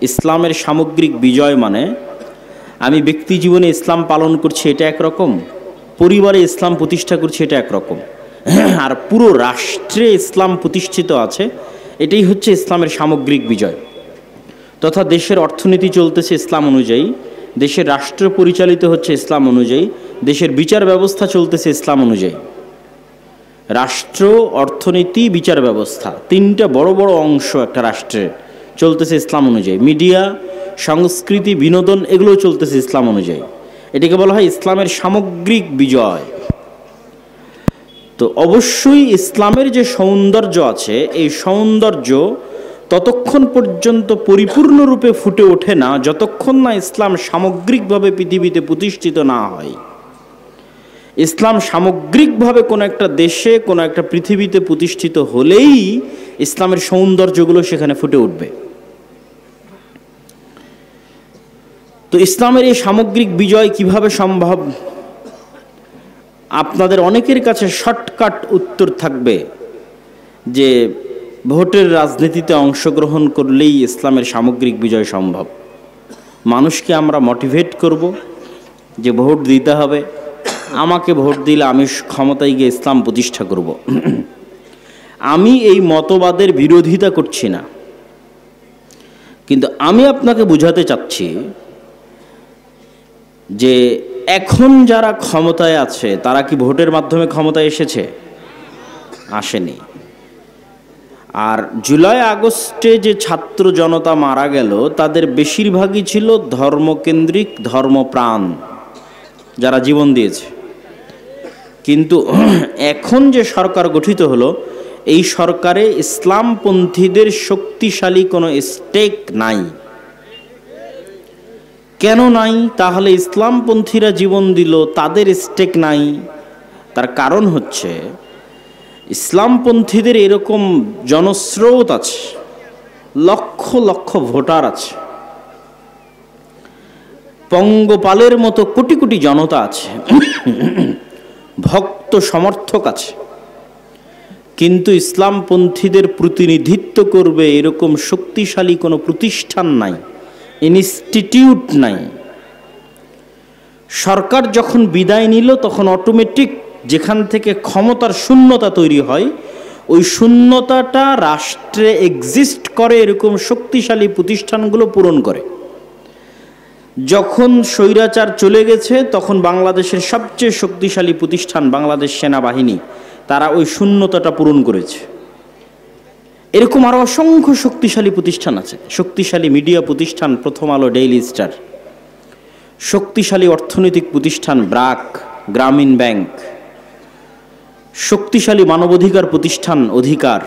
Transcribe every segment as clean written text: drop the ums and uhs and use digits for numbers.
ইসলামের সামগ্রিক বিজয় মানে আমি ব্যক্তি জীবনে ইসলাম পালন করছি এটা একরকম, পরিবারে ইসলাম প্রতিষ্ঠা করছি এটা একরকম, আর পুরো রাষ্ট্রে ইসলাম প্রতিষ্ঠিত আছে, এটাই হচ্ছে ইসলামের সামগ্রিক বিজয়। তথা দেশের অর্থনীতি চলতেছে ইসলাম অনুযায়ী, দেশের রাষ্ট্র পরিচালিত হচ্ছে ইসলাম অনুযায়ী, দেশের বিচার ব্যবস্থা চলতেছে ইসলাম অনুযায়ী। রাষ্ট্র, অর্থনীতি, বিচার ব্যবস্থা, তিনটা বড় বড় অংশ একটা রাষ্ট্রে চলতেছে ইসলাম অনুযায়ী। মিডিয়া, সংস্কৃতি, বিনোদন, এগুলো চলতেছে ইসলাম অনুযায়ী। এটাকে বলা হয় ইসলামের সামগ্রিক বিজয়। তো অবশ্যই ইসলামের যে সৌন্দর্য আছে, এই সৌন্দর্য ততক্ষণ পর্যন্ত পরিপূর্ণরূপে ফুটে ওঠে না যতক্ষণ না ইসলাম সামগ্রিকভাবে পৃথিবীতে প্রতিষ্ঠিত না হয়। ইসলাম সামগ্রিকভাবে কোনো একটা দেশে, কোনো একটা পৃথিবীতে প্রতিষ্ঠিত হলেই ইসলামের সৌন্দর্যগুলো সেখানে ফুটে উঠবে। তো ইসলামের এই সামগ্রিক বিজয় কিভাবে সম্ভব? আপনাদের অনেকের কাছে শর্টকাট উত্তর থাকবে যে ভোটের রাজনীতিতে অংশগ্রহণ করলেই ইসলামের সামগ্রিক বিজয় সম্ভব। মানুষকে আমরা মোটিভেট করব যে ভোট দিতে হবে, আমাকে ভোট দিলে আমি ক্ষমতায় গিয়ে ইসলাম প্রতিষ্ঠা করব। আমি এই মতবাদের বিরোধিতা করছি না, কিন্তু আমি আপনাকে বুঝাতে চাচ্ছি যে এখন যারা ক্ষমতায় আছে তারা কি ভোটের মাধ্যমে ক্ষমতায় এসেছে? আসেনি। আর জুলাই আগস্টে যে ছাত্র জনতা মারা গেল তাদের বেশিরভাগই ছিল ধর্মকেন্দ্রিক, ধর্মপ্রাণ যারা জীবন দিয়েছে। কিন্তু এখন যে সরকার গঠিত হলো, এই সরকারে ইসলামপন্থীদের শক্তিশালী কোনো স্টেক নাই। কেন নাই? তাহলে ইসলামপন্থীরা জীবন দিল, তাদের স্টেক নাই। তার কারণ হচ্ছে ইসলামপন্থীদের এরকম জনস্রোত আছে, লক্ষ লক্ষ ভোটার আছে, পঙ্গপালের মতো কোটি কোটি জনতা আছে, ভক্ত সমর্থক আছে, কিন্তু ইসলামপন্থীদের প্রতিনিধিত্ব করবে এরকম শক্তিশালী কোনো প্রতিষ্ঠান নাই, ইনস্টিটিউট নাই। সরকার যখন বিদায় নিল তখন অটোমেটিক যেখান থেকে ক্ষমতার শূন্যতা তৈরি হয়, ওই শূন্যতাটা রাষ্ট্রে এক্সিস্ট করে এরকম শক্তিশালী প্রতিষ্ঠানগুলো পূরণ করে। যখন স্বৈরাচার চলে গেছে তখন বাংলাদেশের সবচেয়ে শক্তিশালী প্রতিষ্ঠান বাংলাদেশ সেনাবাহিনী, তারা ওই শূন্যতাটা পূরণ করেছে। এরকম আরও অসংখ্য শক্তিশালী প্রতিষ্ঠান আছে, শক্তিশালী মিডিয়া প্রতিষ্ঠান প্রথম আলো, ডেইলি স্টার, শক্তিশালী অর্থনৈতিক প্রতিষ্ঠান ব্র্যাক, গ্রামীণ ব্যাংক, শক্তিশালী মানবাধিকার প্রতিষ্ঠান অধিকার।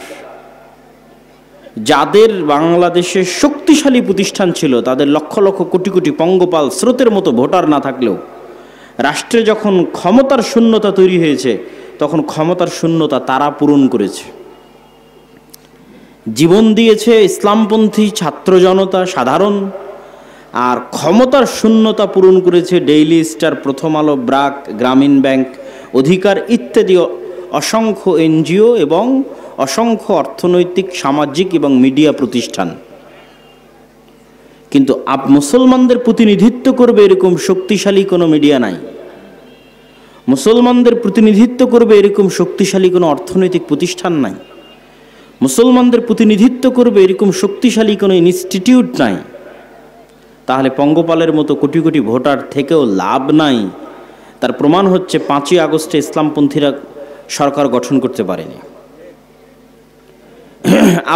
যাদের বাংলাদেশে শক্তিশালী প্রতিষ্ঠান ছিল তাদের লক্ষ লক্ষ কোটি কোটি পঙ্গপাল স্রোতের মতো ভোটার না থাকলেও রাষ্ট্রে যখন ক্ষমতার শূন্যতা তৈরি হয়েছে তখন ক্ষমতার শূন্যতা তারা পূরণ করেছে। জীবন দিয়েছে ইসলামপন্থী ছাত্র জনতা সাধারণ, আর ক্ষমতার শূন্যতা পূরণ করেছে ডেইলি স্টার, প্রথম আলো, ব্র্যাক, গ্রামীণ ব্যাংক, অধিকার ইত্যাদি অসংখ্য এনজিও এবং অসংখ্য অর্থনৈতিক, সামাজিক এবং মিডিয়া প্রতিষ্ঠান। কিন্তু মুসলমানদের প্রতিনিধিত্ব করবে এরকম শক্তিশালী কোনো মিডিয়া নাই, মুসলমানদের প্রতিনিধিত্ব করবে এরকম শক্তিশালী কোনো অর্থনৈতিক প্রতিষ্ঠান নাই, মুসলমানদের প্রতিনিধিত্ব করবে এরকম শক্তিশালী কোনো ইনস্টিটিউট নাই। তাহলে পঙ্গপালের মতো কোটি কোটি ভোটার থেকেও লাভ নাই। তার প্রমাণ হচ্ছে 5ই আগস্টে ইসলামপন্থীরা সরকার গঠন করতে পারেনি।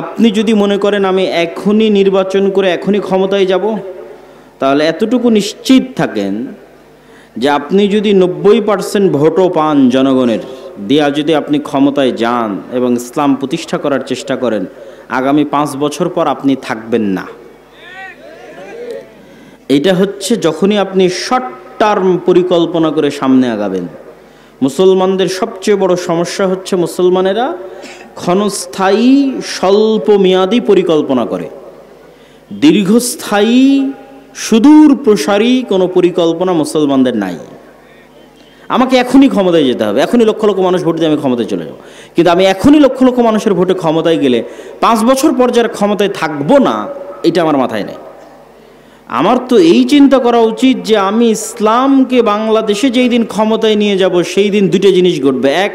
আপনি যদি মনে করেন আমি এখনই নির্বাচন করে এখনই ক্ষমতায় যাব, তাহলে এতটুকু নিশ্চিত থাকেন যে আপনি যদি 90% ভোটও পান জনগণের দিয়া, যদি আপনি ক্ষমতায় যান এবং ইসলাম প্রতিষ্ঠা করার চেষ্টা করেন, আগামী 5 বছর পর আপনি থাকবেন না। এটা হচ্ছে যখনই আপনি শর্ট টার্ম পরিকল্পনা করে সামনে আগাবেন। মুসলমানদের সবচেয়ে বড় সমস্যা হচ্ছে মুসলমানেরা ক্ষণস্থায়ী স্বল্প মেয়াদী পরিকল্পনা করে, দীর্ঘস্থায়ী সুদূর প্রসারী কোনো পরিকল্পনা মুসলমানদের নাই। আমাকে এখনই ক্ষমতায় যেতে হবে, এখনই লক্ষ লক্ষ মানুষ ভোট দিয়ে আমি ক্ষমতায় চলে যাব, কিন্তু আমি এখনই লক্ষ লক্ষ মানুষের ভোটে ক্ষমতায় গেলে 5 বছর পর যারা ক্ষমতায় থাকবো না, এটা আমার মাথায় নেই। আমার তো এই চিন্তা করা উচিত যে আমি ইসলামকে বাংলাদেশে যেই দিন ক্ষমতায় নিয়ে যাব সেই দিন দুটো জিনিস ঘটবে। এক,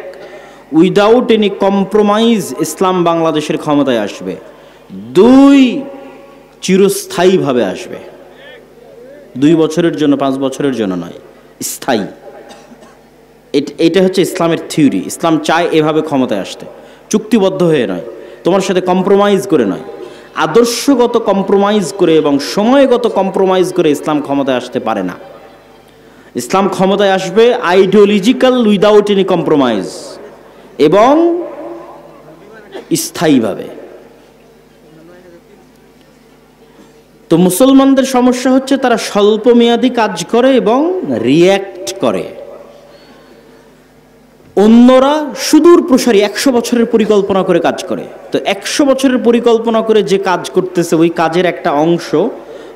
উইদাউট এনি কম্প্রোমাইজ ইসলাম বাংলাদেশের ক্ষমতায় আসবে। দুই, চিরস্থায়ীভাবে আসবে। 2 বছরের জন্য, 5 বছরের জন্য নয়, স্থায়ী। এটা হচ্ছে ইসলামের থিওরি। ইসলাম চায় এভাবে ক্ষমতায় আসতে, চুক্তিবদ্ধ হয়ে নয়, তোমার সাথে কম্প্রোমাইজ করে নয়, আদর্শগত কম্প্রোমাইজ করে এবং সময়গত কম্প্রোমাইজ করে ইসলাম ক্ষমতায় আসতে পারে না। ইসলাম ক্ষমতায় আসবে আইডিওলজিক্যাল উইদাউট এনি কম্প্রোমাইজ এবং স্থায়ীভাবে। তো মুসলমানদের সমস্যা হচ্ছে তারা স্বল্পমেয়াদী কাজ করে এবং রিয়্যাক্ট করে। অন্যরা সুদূর প্রসারী 100 বছরের পরিকল্পনা করে কাজ করে। তো 100 বছরের পরিকল্পনা করে যে কাজ করতেছে ওই কাজের একটা অংশ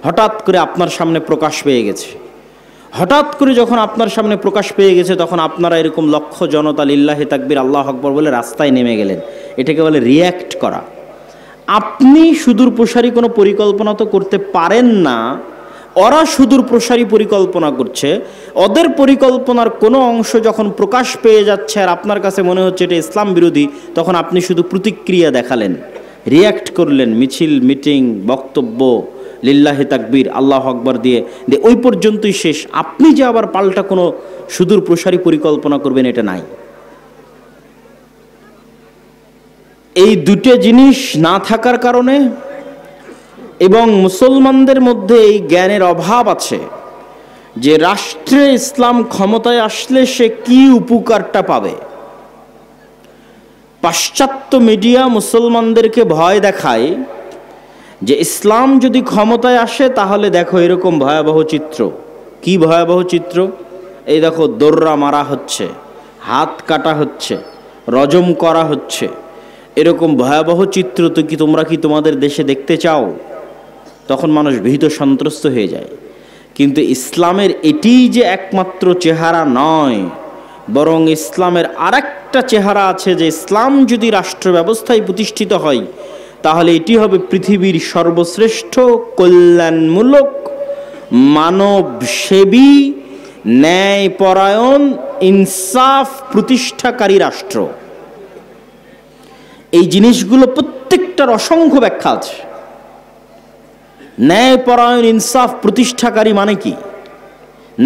হঠাৎ করে আপনার সামনে প্রকাশ পেয়ে গেছে। হঠাৎ করে যখন আপনার সামনে প্রকাশ পেয়ে গেছে তখন আপনারা এরকম লক্ষ জনতা লিল্লাহি তাকবীর আল্লাহু আকবার বলে রাস্তায় নেমে গেলেন। এটাকে বলে রিয়্যাক্ট করা। আপনি সুদূর প্রসারী কোনো পরিকল্পনা তো করতে পারেন না, ওরা সুদূর প্রসারী পরিকল্পনা করছে। ওদের পরিকল্পনার কোনো অংশ যখন প্রকাশ পেয়ে যাচ্ছে আর আপনার কাছে মনে হচ্ছে এটা ইসলাম বিরোধী, তখন আপনি শুধু প্রতিক্রিয়া দেখালেন, রিয়্যাক্ট করলেন, মিছিল, মিটিং, বক্তব্য, লিল্লাহি তাকবীর আল্লাহু আকবার দিয়ে ওই পর্যন্তই শেষ। আপনি যে আবার পাল্টা কোনো সুদূর প্রসারী পরিকল্পনা করবেন এটা নাই। এই দুটো জিনিস না থাকার কারণে এবং মুসলমানদের মধ্যে এই জ্ঞানের অভাব আছে যে রাষ্ট্রে ইসলাম ক্ষমতায় আসলে সে কি উপকারটা পাবে। পাশ্চাত্য মিডিয়া মুসলমানদেরকে ভয় দেখায় যে ইসলাম যদি ক্ষমতায় আসে তাহলে দেখো এরকম ভয়াবহ চিত্র। কি ভয়াবহ চিত্র? এই দেখো দোররা মারা হচ্ছে, হাত কাটা হচ্ছে, রজম করা হচ্ছে, এরকম ভয়াবহ চিত্র তো কি তোমরা কি তোমাদের দেশে দেখতে চাও? তখন মানুষ ভীত সন্ত্রস্ত হয়ে যায়। কিন্তু ইসলামের এটিই যে একমাত্র চেহারা নয়, বরং ইসলামের আরেকটা চেহারা আছে যে ইসলাম যদি রাষ্ট্র ব্যবস্থায় প্রতিষ্ঠিত হয় তাহলে এটি হবে পৃথিবীর সর্বশ্রেষ্ঠ কল্যাণমূলক, মানবসেবী, ন্যায়পরায়ণ, ইনসাফ প্রতিষ্ঠাকারী রাষ্ট্র। এই জিনিসগুলো প্রত্যেকটার অসংখ্য ব্যাখ্যা আছে। ন্যায়পরায়ণ, ইনসাফ প্রতিষ্ঠাকারী মানে কি?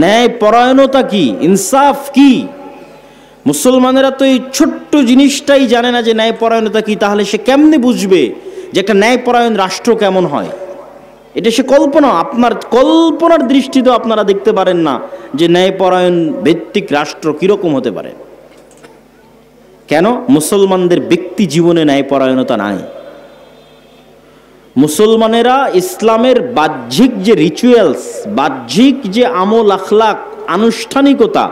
ন্যায়পরায়ণতা কি? ইনসাফ কি? মুসলমানেরা তো এই ছোট্ট জিনিসটাই জানে না যে ন্যায়পরায়ণতা কি। তাহলে সে কেমনে বুঝবে যে একটা ন্যায়পরায়ণ রাষ্ট্র কেমন হয়? এটা সে কল্পনা, আপনার কল্পনার দৃষ্টিতেও আপনারা দেখতে পারেন না যে ন্যায়পরায়ণ ভিত্তিক রাষ্ট্র কিরকম হতে পারে। কেন? মুসলমানদের ব্যক্তি জীবনে ন্যায়পরায়ণতা নাই। মুসলমানেরা ইসলামের বাহ্যিক যে রিচুয়ালস, বাহ্যিক যে আমল আখলাক, আনুষ্ঠানিকতা,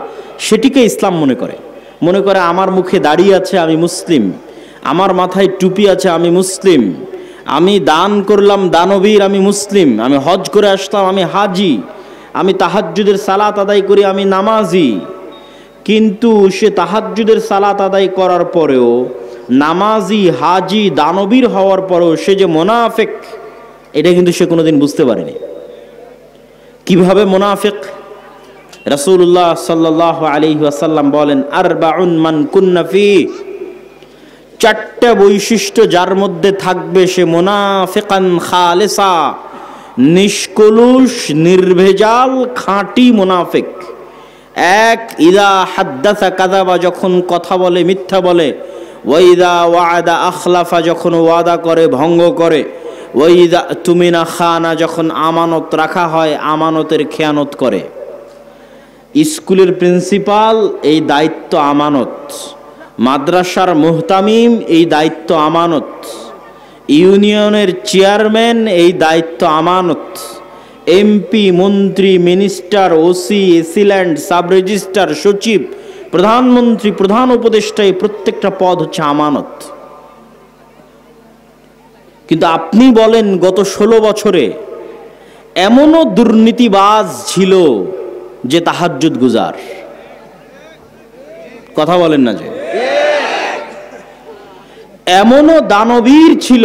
সেটিকে ইসলাম মনে করে আমার মুখে দাড়ি আছে আমি মুসলিম, আমার মাথায় টুপি আছে আমি মুসলিম, আমি দান করলাম দানবীর আমি মুসলিম, আমি হজ করে আসলাম আমি হাজি, আমি তাহাজ্জুদের সালাত আদায় করি আমি নামাজি। কিন্তু সে তাহাজ্জুদের সালাত আদায় করার পরেও, নামাজি, হাজি, দানবীর হওয়ার পরেও সে যে মুনাফিক, এটা কিন্তু সে কোনোদিন বুঝতে পারেনি। কিভাবে মুনাফিক? রাসূলুল্লাহ সাল্লাল্লাহু আলাইহি ওয়াসাল্লাম বলেন, আরবাউন মান কুন্না ফি, 4টা বৈশিষ্ট্য যার মধ্যে থাকবে সে মুনাফিকান খালিসা, নিষ্কলুষ, নির্ভেজাল, খাঁটি মুনাফিক। এক, ইদা হাদ্দাসা কাযাবা, যখন কথা বলে মিথ্যা বলে, ওয়াইদা ওয়াদা আখলাফা, যখন ওয়াদা করে ভঙ্গ করে, ওয়াইদা তুমিনা খানা, যখন আমানত রাখা হয় আমানতের খেয়ানত করে। স্কুলের প্রিন্সিপাল এই দায়িত্ব আমানত, মাদ্রাসার মুহতামিম এই দায়িত্ব আমানত, ইউনিয়নের চেয়ারম্যান এই দায়িত্ব আমানত, এমপি, মন্ত্রী, minister, OC, AC land, sub registrar, সচিব, প্রধানমন্ত্রী, প্রধান উপদেষ্টা, এই প্রত্যেকটা পদ হচ্ছে আমানত। কিন্তু আপনি বলেন গত 16 বছরে এমনও দুর্নীতিবাজ ছিল যে তাহাজ্জুদ গুজার। কথা বলেন না যে? এমনও দানবীর ছিল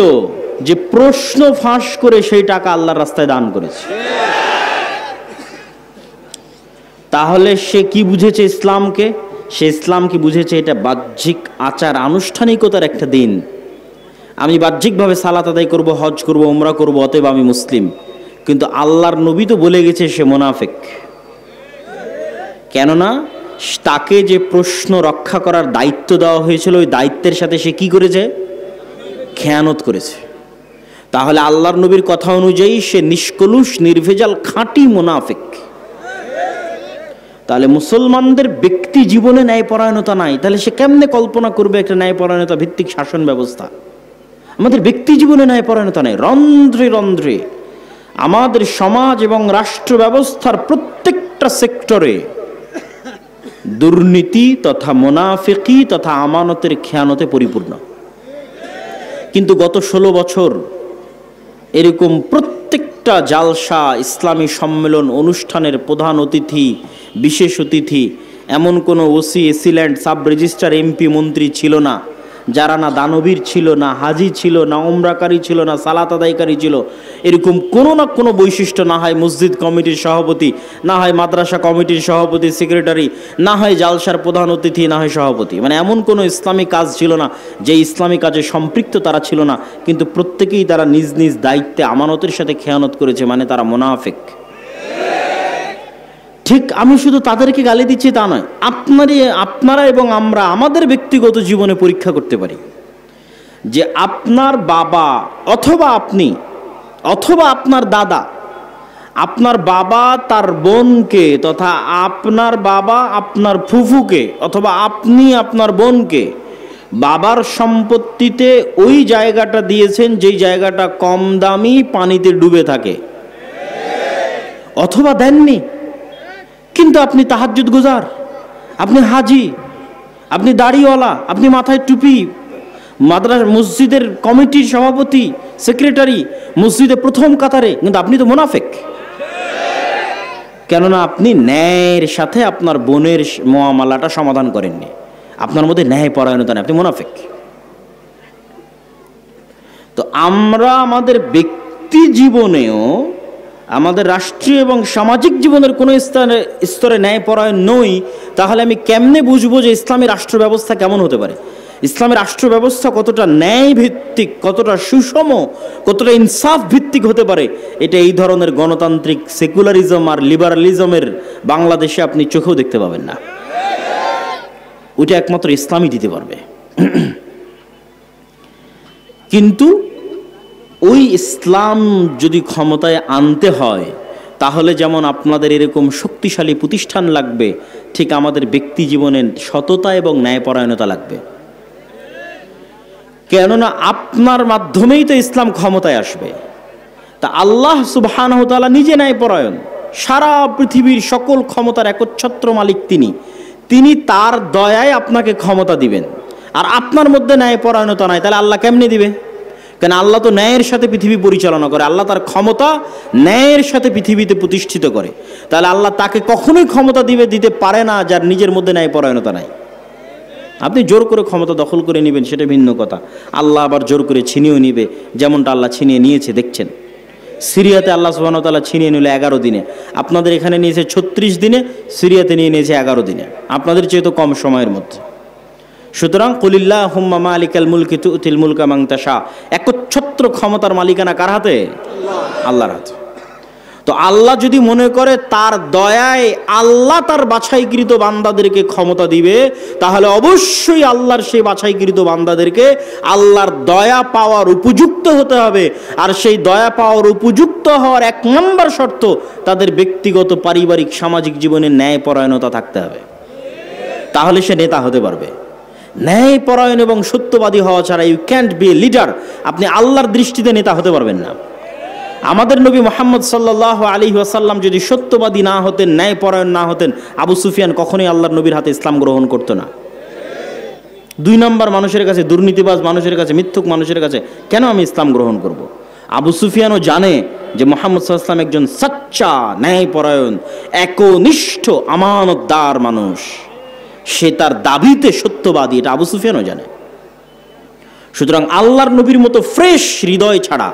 যে প্রশ্ন ফাঁস করে সেই টাকা আল্লাহর রাস্তায় দান করেছে। তাহলে সে কি বুঝেছে ইসলামকে? সে ইসলামকে বুঝেছে এটা বাহ্যিক আচার আনুষ্ঠানিকতার একটা দিন। আমি বাহ্যিকভাবে সালাত আদায় করব, হজ করব, উমরা করব, অতএব আমি মুসলিম। কিন্তু আল্লাহর নবী তো বলে গেছে সে মুনাফিক। কেননা তাকে যে প্রশ্ন রক্ষা করার দায়িত্ব দেওয়া হয়েছিল, ওই দায়িত্বের সাথে সে কি করেছে? খেয়ানত করেছে। তাহলে আল্লাহর নবীর কথা অনুযায়ী সে নিষ্কলুষ, নির্ভেজাল, খাঁটি মুনাফিক। তাহলে মুসলমানদের ব্যক্তি জীবনে ন্যায়পরায়ণতা নাই, তাহলে সে কেমনে কল্পনা করবে একটা ন্যায়পরায়ণতা ভিত্তিক শাসন ব্যবস্থা? আমাদের ব্যক্তি জীবনে ন্যায়পরায়ণতা নেই। রন্ধ্রে রন্ধ্রে আমাদের সমাজ এবং রাষ্ট্র ব্যবস্থার প্রত্যেকটা সেক্টরে দুর্নীতি তথা মুনাফিকি তথা আমানতের খেয়ানতে পরিপূর্ণ। কিন্তু গত 16 বছর এরকম প্রত্যেকটা জালসা, ইসলামী সম্মেলন, অনুষ্ঠানের প্রধান অতিথি, বিশেষ অতিথি এমন কোনো OC, AC land, sub registrar, MP, মন্ত্রী ছিল না যারা না দানবীর ছিল, না হাজি ছিল, না উমরাকারী ছিল, না সালাত আদায়কারী ছিল। এরকম কোনো না কোনো বৈশিষ্ট্য, না হয় মসজিদ কমিটির সভাপতি, না হয় মাদ্রাসা কমিটির সভাপতি, সেক্রেটারি, না হয় জালসার প্রধান অতিথি, না হয় সভাপতি। মানে এমন কোনো ইসলামী কাজ ছিল না যে ইসলামী কাজে সম্পৃক্ত তারা ছিল না, কিন্তু প্রত্যেকেই তারা নিজ নিজ দায়িত্বে আমানতের সাথে খেয়ানত করেছে, মানে তারা মুনাফিক। ঠিক আমি শুধু তাদেরকে গালি দিচ্ছি তা নয়, আপনারা এবং আমরা আমাদের ব্যক্তিগত জীবনে পরীক্ষা করতে পারি যে আপনার বাবা অথবা আপনি অথবা আপনার দাদা, আপনার বাবা তার বোনকে তথা আপনার বাবা আপনার ফুফুকে অথবা আপনি আপনার বোনকে বাবার সম্পত্তিতে ওই জায়গাটা দিয়েছেন যেই জায়গাটা কম দামি, পানিতে ডুবে থাকে, অথবা দেননি। কিন্তু আপনি তাহাজ্জুদ গুজার, আপনি হাজি, আপনি দাড়িওয়ালা, আপনি মাথায় টুপি, মাদ্রাসা মসজিদের কমিটির সভাপতি, সেক্রেটারি, মসজিদে প্রথম কাতারে, কিন্তু আপনি তো মুনাফিক। কেননা আপনি ন্যায়ের সাথে আপনার বোনের মুআমালাটা সমাধান করেননি, আপনার মধ্যে ন্যায় পরায়ণতা নেই, আপনি মুনাফিক। তো আমরা আমাদের ব্যক্তি জীবনেও, আমাদের রাষ্ট্রীয় এবং সামাজিক জীবনের কোনো স্তরে ন্যায়পরায়ণ নই, তাহলে আমি কেমনে বুঝবো যে ইসলামী রাষ্ট্র ব্যবস্থা কেমন হতে পারে? ইসলামী রাষ্ট্র ব্যবস্থা কতটা ন্যায় ভিত্তিক, কতটা সুষম, কতটা ইনসাফ ভিত্তিক হতে পারে? এটা এই ধরনের গণতান্ত্রিক সেকুলারিজম আর লিবারালিজমের বাংলাদেশে আপনি চোখেও দেখতে পাবেন না। ওইটা একমাত্র ইসলামই দিতে পারবে। কিন্তু ওই ইসলাম যদি ক্ষমতায় আনতে হয়, তাহলে যেমন আপনাদের এরকম শক্তিশালী প্রতিষ্ঠান লাগবে, ঠিক আমাদের ব্যক্তি জীবনে সততা এবং ন্যায়পরায়ণতা লাগবে। কেননা আপনার মাধ্যমেই তো ইসলাম ক্ষমতায় আসবে। তা আল্লাহ সুবহানাহু ওয়া তাআলা নিজে ন্যায়পরায়ণ, সারা পৃথিবীর সকল ক্ষমতার একচ্ছত্র মালিক তিনি তার দয়ায় আপনাকে ক্ষমতা দিবেন। আর আপনার মধ্যে ন্যায়পরায়ণতা নাই, তাহলে আল্লাহ কেমনে দিবে? কেন আল্লাহ তো ন্যায়ের সাথে পৃথিবী পরিচালনা করে, আল্লাহ তার ক্ষমতা ন্যায়ের সাথে পৃথিবীতে প্রতিষ্ঠিত করে। তাহলে আল্লাহ তাকে কখনোই ক্ষমতা দিতে পারে না যার নিজের মধ্যে ন্যায়পরায়ণতা নাই। আপনি জোর করে ক্ষমতা দখল করে নেবেন সেটা ভিন্ন কথা, আল্লাহ আবার জোর করে ছিনিয়েও নিবে, যেমনটা আল্লাহ ছিনিয়ে নিয়েছে। দেখছেন সিরিয়াতে আল্লাহ সুবহানাহু ওয়া তাআলা ছিনিয়ে নিল 11 দিনে, আপনাদের এখানে নিয়েছে 36 দিনে, সিরিয়াতে নিয়ে নিয়েছে 11 দিনে, আপনাদের চেয়ে তো কম সময়ের মধ্যে। সুতরাং কুলিল্লাহুম্মা মালিকাল মুলকি তুতিল মুলকা মান তাশা, একচ্ছত্র ক্ষমতার মালিকানা কার হাতে? আল্লাহর হাতে। তো আল্লাহ যদি মনে করে তার দয়ায় আল্লাহ তার বাছাইকৃত বান্দাদেরকে ক্ষমতা দিবে, তাহলে অবশ্যই আল্লাহর সেই বাছাইকৃত বান্দাদেরকে আল্লাহর দয়া পাওয়ার উপযুক্ত হতে হবে। আর সেই দয়া পাওয়ার উপযুক্ত হওয়ার 1 নম্বর শর্ত, তাদের ব্যক্তিগত, পারিবারিক, সামাজিক জীবনে ন্যায়পরায়ণতা থাকতে হবে। তাহলে সে নেতা হতে পারবে। ন্যায়পরায়ণ এবং সত্যবাদী হওয়া ছাড়া you can't be a leader. আপনি আল্লাহর দৃষ্টিতে নেতা হতে পারবেন না। আমাদের নবী মুহাম্মদ সাল্লাল্লাহু আলাইহি ওয়াসাল্লাম যদি সত্যবাদী না হতেন, ন্যায়পরায়ণ না হতেন, আবু সুফিয়ান কখনোই আল্লাহর নবীর হাতে ইসলাম গ্রহণ করতো না। 2 নম্বর মানুষের কাছে, দুর্নীতিবাজ মানুষের কাছে, মিথ্যুক মানুষের কাছে কেন আমি ইসলাম গ্রহণ করব? আবু সুফিয়ানও জানে যে মুহাম্মদ সাল্লাল্লাহু আলাইহি ওয়াসাল্লাম একজন সচ্চা, ন্যায়পরায়ণ, একনিষ্ঠ, আমানতদার মানুষ। সে তার দাবিতে সত্যবাদী, এটা আবু সুফিয়ানও জানে। সুতরাং আল্লাহর নবীর মতো ফ্রেশ হৃদয় ছাড়া,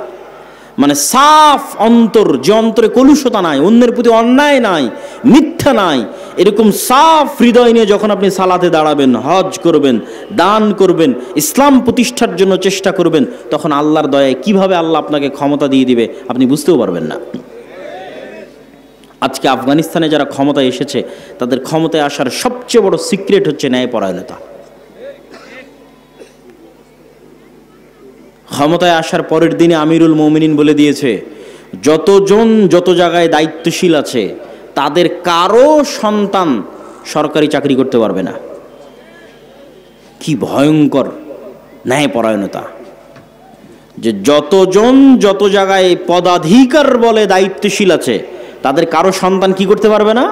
মানে সাফ অন্তর, যে অন্তরে কলুষতা নাই, অন্যের প্রতি অন্যায় নাই, মিথ্যা নাই, এরকম সাফ হৃদয় নিয়ে যখন আপনি সালাতে দাঁড়াবেন, হজ করবেন, দান করবেন, ইসলাম প্রতিষ্ঠার জন্য চেষ্টা করবেন, তখন আল্লাহর দয়ায় কিভাবে আল্লাহ আপনাকে ক্ষমতা দিয়ে দিবে আপনি বুঝতেও পারবেন না। আজকে আফগানিস্তানে যারা ক্ষমতায় এসেছে তাদের ক্ষমতায় আসার সবচেয়ে বড় সিক্রেট হচ্ছে ন্যায়পরায়ণতা। ক্ষমতায় আসার পরের দিনে আমিরুল মুমিনিন বলে দিয়েছে, যতজন যত জায়গায় দায়িত্বশীল আছে তাদের কারো সন্তান সরকারি চাকরি করতে পারবে না। কি ভয়ঙ্কর ন্যায়পরায়ণতা! যে যতজন যত জায়গায় পদাধিকার বলে দায়িত্বশীল আছে তাদের কারো সন্তান কি করতে পারবে না?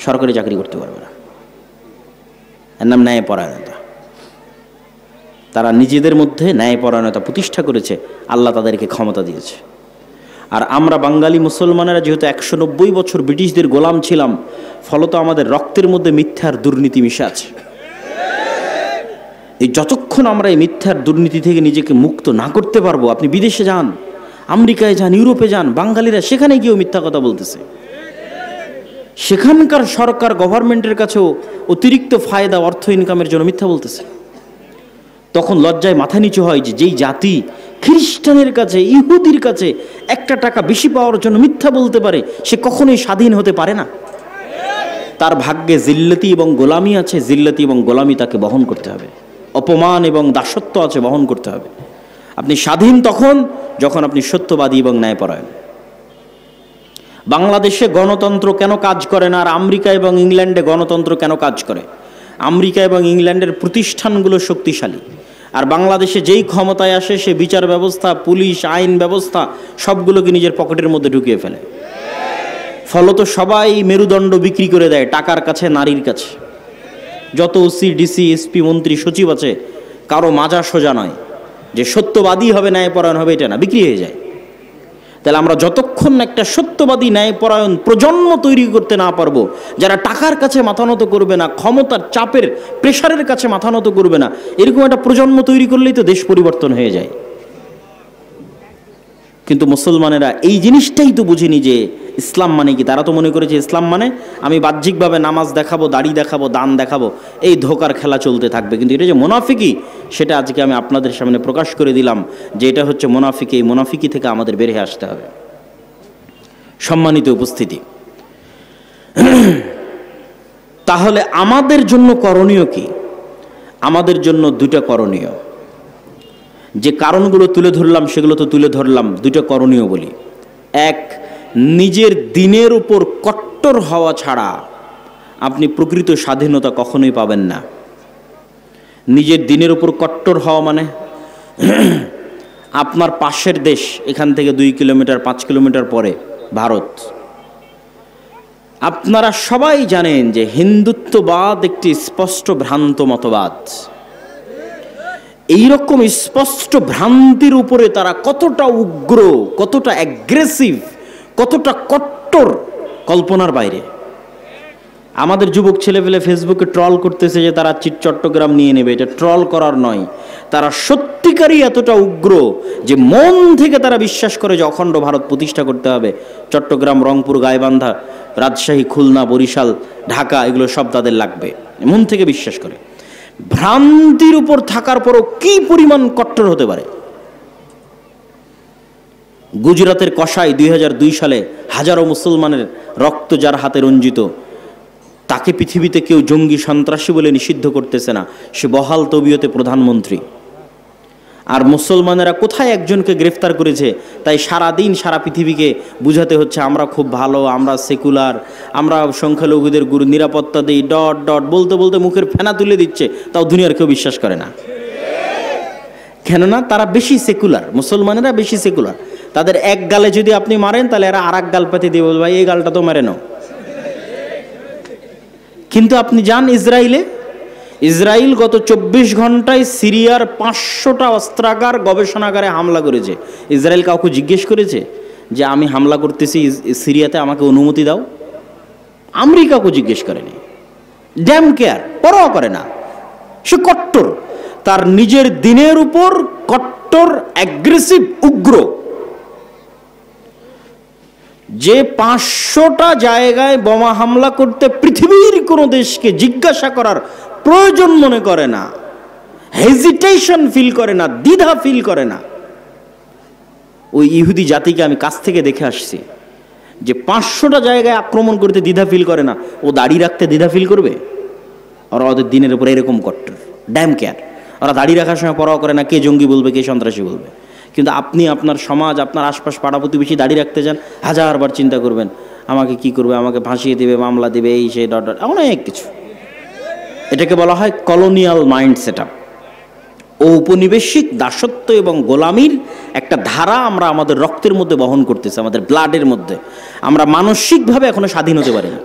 সরকারি চাকরি করতে পারবে না। এর নাম ন্যায়পরায়ণতা। তারা নিজেদের মধ্যে ন্যায়পরায়ণতা প্রতিষ্ঠা করেছে, আল্লাহ তাদেরকে ক্ষমতা দিয়েছে। আর আমরা বাঙালি মুসলমানেরা যেহেতু 190 বছর ব্রিটিশদের গোলাম ছিলাম, ফলত আমাদের রক্তের মধ্যে মিথ্যার দুর্নীতি মিশে আছে। এই যতক্ষণ আমরা এই মিথ্যার দুর্নীতি থেকে নিজেকে মুক্ত না করতে পারবো, আপনি বিদেশে যান, আমেরিকায় যান, ইউরোপে যান, বাঙালিরা সেখানে গিয়েও মিথ্যা কথা বলতেছে। সেখানকার সরকার গভর্নমেন্টের কাছেও অতিরিক্ত ফায়দা, অর্থ ইনকামের জন্য মিথ্যা বলতেছে। তখন লজ্জায় মাথা নিচু হয় যে যেই জাতি খ্রিস্টানের কাছে, ইহুদির কাছে একটা টাকা বেশি পাওয়ার জন্য মিথ্যা বলতে পারে, সে কখনোই স্বাধীন হতে পারে না। তার ভাগ্যে জিল্লতি এবং গোলামি আছে, জিল্লতি এবং গোলামি তাকে বহন করতে হবে। অপমান এবং দাসত্ব আছে, বহন করতে হবে। আপনি স্বাধীন তখন যখন আপনি সত্যবাদী এবং ন্যায়পরায়ণ। বাংলাদেশে গণতন্ত্র কেন কাজ করে না আর আমেরিকা এবং ইংল্যান্ডে গণতন্ত্র কেন কাজ করে? আমেরিকা এবং ইংল্যান্ডের প্রতিষ্ঠানগুলো শক্তিশালী, আর বাংলাদেশে যেই ক্ষমতায় আসে সে বিচার ব্যবস্থা, পুলিশ, আইন ব্যবস্থা সবগুলোকে নিজের পকেটের মধ্যে ঢুকিয়ে ফেলে। ফলত সবাই মেরুদণ্ড বিক্রি করে দেয় টাকার কাছে, নারীর কাছে। যত ওসি, ডিসি, এসপি, মন্ত্রী, সচিব আছে, কারো মাজা সোজা নয় যে সত্যবাদী হবে, ন্যায়পরায়ণ হবে, এটা না, বিক্রি হয়ে যায়। তাহলে আমরা যতক্ষণ একটা সত্যবাদী ন্যায়পরায়ণ প্রজন্ম তৈরি করতে না পারবো, যারা টাকার কাছে মাথা নত করবে না, ক্ষমতার চাপের প্রেশারের কাছে মাথা নত করবে না, এরকম একটা প্রজন্ম তৈরি করলেই তো দেশ পরিবর্তন হয়ে যায়। কিন্তু মুসলমানেরা এই জিনিসটাই তো বুঝেনি যে ইসলাম মানে কি। তারা তো মনে করেছে ইসলাম মানে আমি বাহ্যিকভাবে নামাজ দেখাবো, দাড়ি দেখাবো, দান দেখাবো, এই ধোকার খেলা চলতে থাকবে। কিন্তু এটা যে মুনাফিকি, সেটা আজকে আমি আপনাদের সামনে প্রকাশ করে দিলাম যে এটা হচ্ছে মুনাফিকি। এই মুনাফিকি থেকে আমাদের বেরিয়ে আসতে হবে। সম্মানিত উপস্থিতি, তাহলে আমাদের জন্য করণীয় কি? আমাদের জন্য দুইটা করণীয়। যে কারণগুলো তুলে ধরলাম সেগুলো তো তুলে ধরলাম, দুইটা করণীয় বলি। এক, নিজের দিনের উপর কট্টর হওয়া ছাড়া আপনি প্রকৃত স্বাধীনতা কখনোই পাবেন না। নিজের দিনের উপর কট্টর হওয়া মানে আপনার পাশের দেশ, এখান থেকে 2 কিলোমিটার 5 কিলোমিটার পরে ভারত। আপনারা সবাই জানেন যে হিন্দুত্ববাদ একটি স্পষ্ট ভ্রান্ত মতবাদ। এইরকম স্পষ্ট ভ্রান্তির উপরে তারা কতটা উগ্র, কতটা অ্যাগ্রেসিভ, কতটা কট্টর, কল্পনার বাইরে। আমাদের যুবক ছেলেপেলে ফেসবুকে ট্রল করতেছে যে তারা চট্টগ্রাম নিয়ে নেবে। এটা ট্রল করার নয়, তারা সত্যিকারই এতটা উগ্র যে মন থেকে তারা বিশ্বাস করে যে অখণ্ড ভারত প্রতিষ্ঠা করতে হবে। চট্টগ্রাম, রংপুর, গাইবান্ধা, রাজশাহী, খুলনা, বরিশাল, ঢাকা, এগুলো সব তাদের লাগবে, মন থেকে বিশ্বাস করে। ভ্রান্তির উপর থাকার পরও কি পরিমাণ কট্টর হতে পারে! গুজরাতের কসাই 2002 সালে হাজারো মুসলমানের রক্ত যার হাতে রঞ্জিত, তাকে পৃথিবীতে কেউ জঙ্গি সন্ত্রাসী বলে নিষিদ্ধ করতেছে না, সে বহাল তবিয়তে প্রধানমন্ত্রী। আর মুসলমানেরা কোথায় একজনকে গ্রেফতার করেছে, তাই সারাদিন সারা পৃথিবীকে বুঝাতে হচ্ছে আমরা খুব ভালো, আমরা সেকুলার, আমরা সংখ্যালঘুদের গুরু নিরাপত্তা দিই, ডট ডট বলতে বলতে মুখের ফেনা তুলে দিচ্ছে, তাও দুনিয়ার কেউ বিশ্বাস করে না। কেননা তারা বেশি সেকুলার, মুসলমানেরা বেশি সেকুলার। তাদের এক গালে যদি আপনি মারেন তাহলে এরা আর এক গাল পাতি দিয়ে বলবে ভাই এই গালটা তো মেরে নাও। কিন্তু আপনি যান ইসরায়েলে, ইসরায়েল গত 24 ঘন্টায় সিরিয়ার 500টা অস্ত্রাগার, গবেষণাগারে হামলা করেছে। ইসরায়েল কাউকে জিজ্ঞেস করেছে যে আমি হামলা করতেছি সিরিয়াতে, আমাকে অনুমতি দাও? আমেরিকাকে জিজ্ঞেস করেনি। ড্যাম কেয়ার, পরোয়া করে না। সে কট্টর, তার নিজের দিনের উপর কট্টর, অ্যাগ্রেসিভ, উগ্র। যে 500টা জায়গায় বোমা হামলা করতে পৃথিবীর কোনো দেশকে জিজ্ঞাসা করার প্রয়োজন মনে করে না, হেজিটেশন ফিল করে না, দ্বিধা ফিল করে না, ওই ইহুদি জাতিকে আমি কাছ থেকে দেখে আসছি যে 500টা জায়গায় আক্রমণ করতে দ্বিধা ফিল করে না, ও দাড়ি রাখতে দ্বিধা ফিল করবে? ওরা ওদের দিনের উপর এরকম কট্টর, ড্যাম কেয়ার। ওরা দাড়ি রাখার সময় পরোয়া করে না কে জঙ্গি বলবে, কে সন্ত্রাসী বলবে। কিন্তু আপনি আপনার সমাজ, আপনার আশপাশ পাড়া প্রতিবেশী দাড়ি রাখতে যান, হাজারবার চিন্তা করবেন আমাকে কি করবে, আমাকে ফাঁসিয়ে দেবে, মামলা দেবে, এই সেই ডট ডট অনেক কিছু। এটাকে বলা হয় কলোনিয়াল মাইন্ড সেট আপ। ঔপনিবেশিক দাসত্ব এবং গোলামির একটা ধারা আমরা আমাদের রক্তের মধ্যে বহন করতেছি, আমাদের ব্লাডের মধ্যে। আমরা মানসিকভাবে এখনো স্বাধীন হতে পারি না।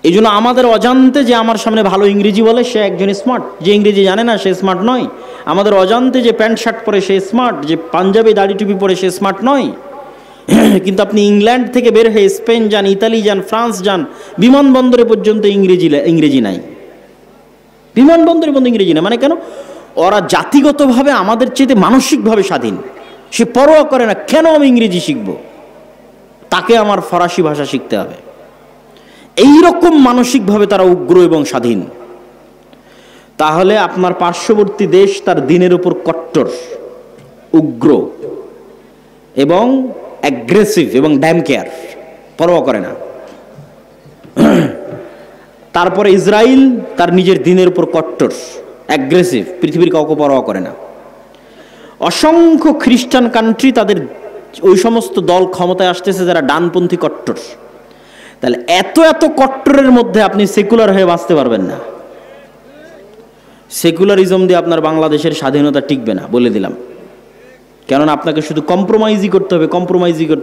এই জন্য আমাদের অজান্তে যে আমার সামনে ভালো ইংরেজি বলে সে একজন স্মার্ট, যে ইংরেজি জানে না সে স্মার্ট নয়। আমাদের অজান্তে যে প্যান্ট শার্ট পরে সে স্মার্ট, যে পাঞ্জাবি দাড়ি টুপি পরে সে স্মার্ট নয়। কিন্তু আপনি ইংল্যান্ড থেকে বের হয়ে স্পেন যান, ইতালি যান, ফ্রান্স যান, বিমানবন্দরে পর্যন্ত ইংরেজি নাই। বিমানবন্দরে পর্যন্ত ইংরেজি নাই। মানে কেন? ওরা জাতিগতভাবে আমাদের চেয়ে মানসিকভাবে স্বাধীন। সে পরোয়া করে না কেন আমি ইংরেজি শিখব, তাকে আমার ফরাসি ভাষা শিখতে হবে। এইরকম মানসিকভাবে তারা উগ্র এবং স্বাধীন। তাহলে আপনার পার্শ্ববর্তী দেশ তার দিনের উপর কট্টর, উগ্র এবং অ্যাগ্রেসিভ এবং ড্যাম কেয়ার, পরোয়া করে না। তারপরে ইসরায়েল তার নিজের দিনের উপর কট্টর, অ্যাগ্রেসিভ, পৃথিবীর কাউকে পরোয়া করে না। অসংখ্য খ্রিস্টান কান্ট্রি, তাদের ওই সমস্ত দল ক্ষমতায় আসতেছে যারা ডানপন্থী কট্টর। তাহলে এত এত কট্টরের মধ্যে আপনি সেকুলার হয়ে বাঁচতে পারবেন না। সেকুলারিজম দিয়ে আপনার বাংলাদেশের স্বাধীনতা টিকবে না, বলে দিলাম। কেননা আপনাকে শুধু কম্প্রোমাইজই করতে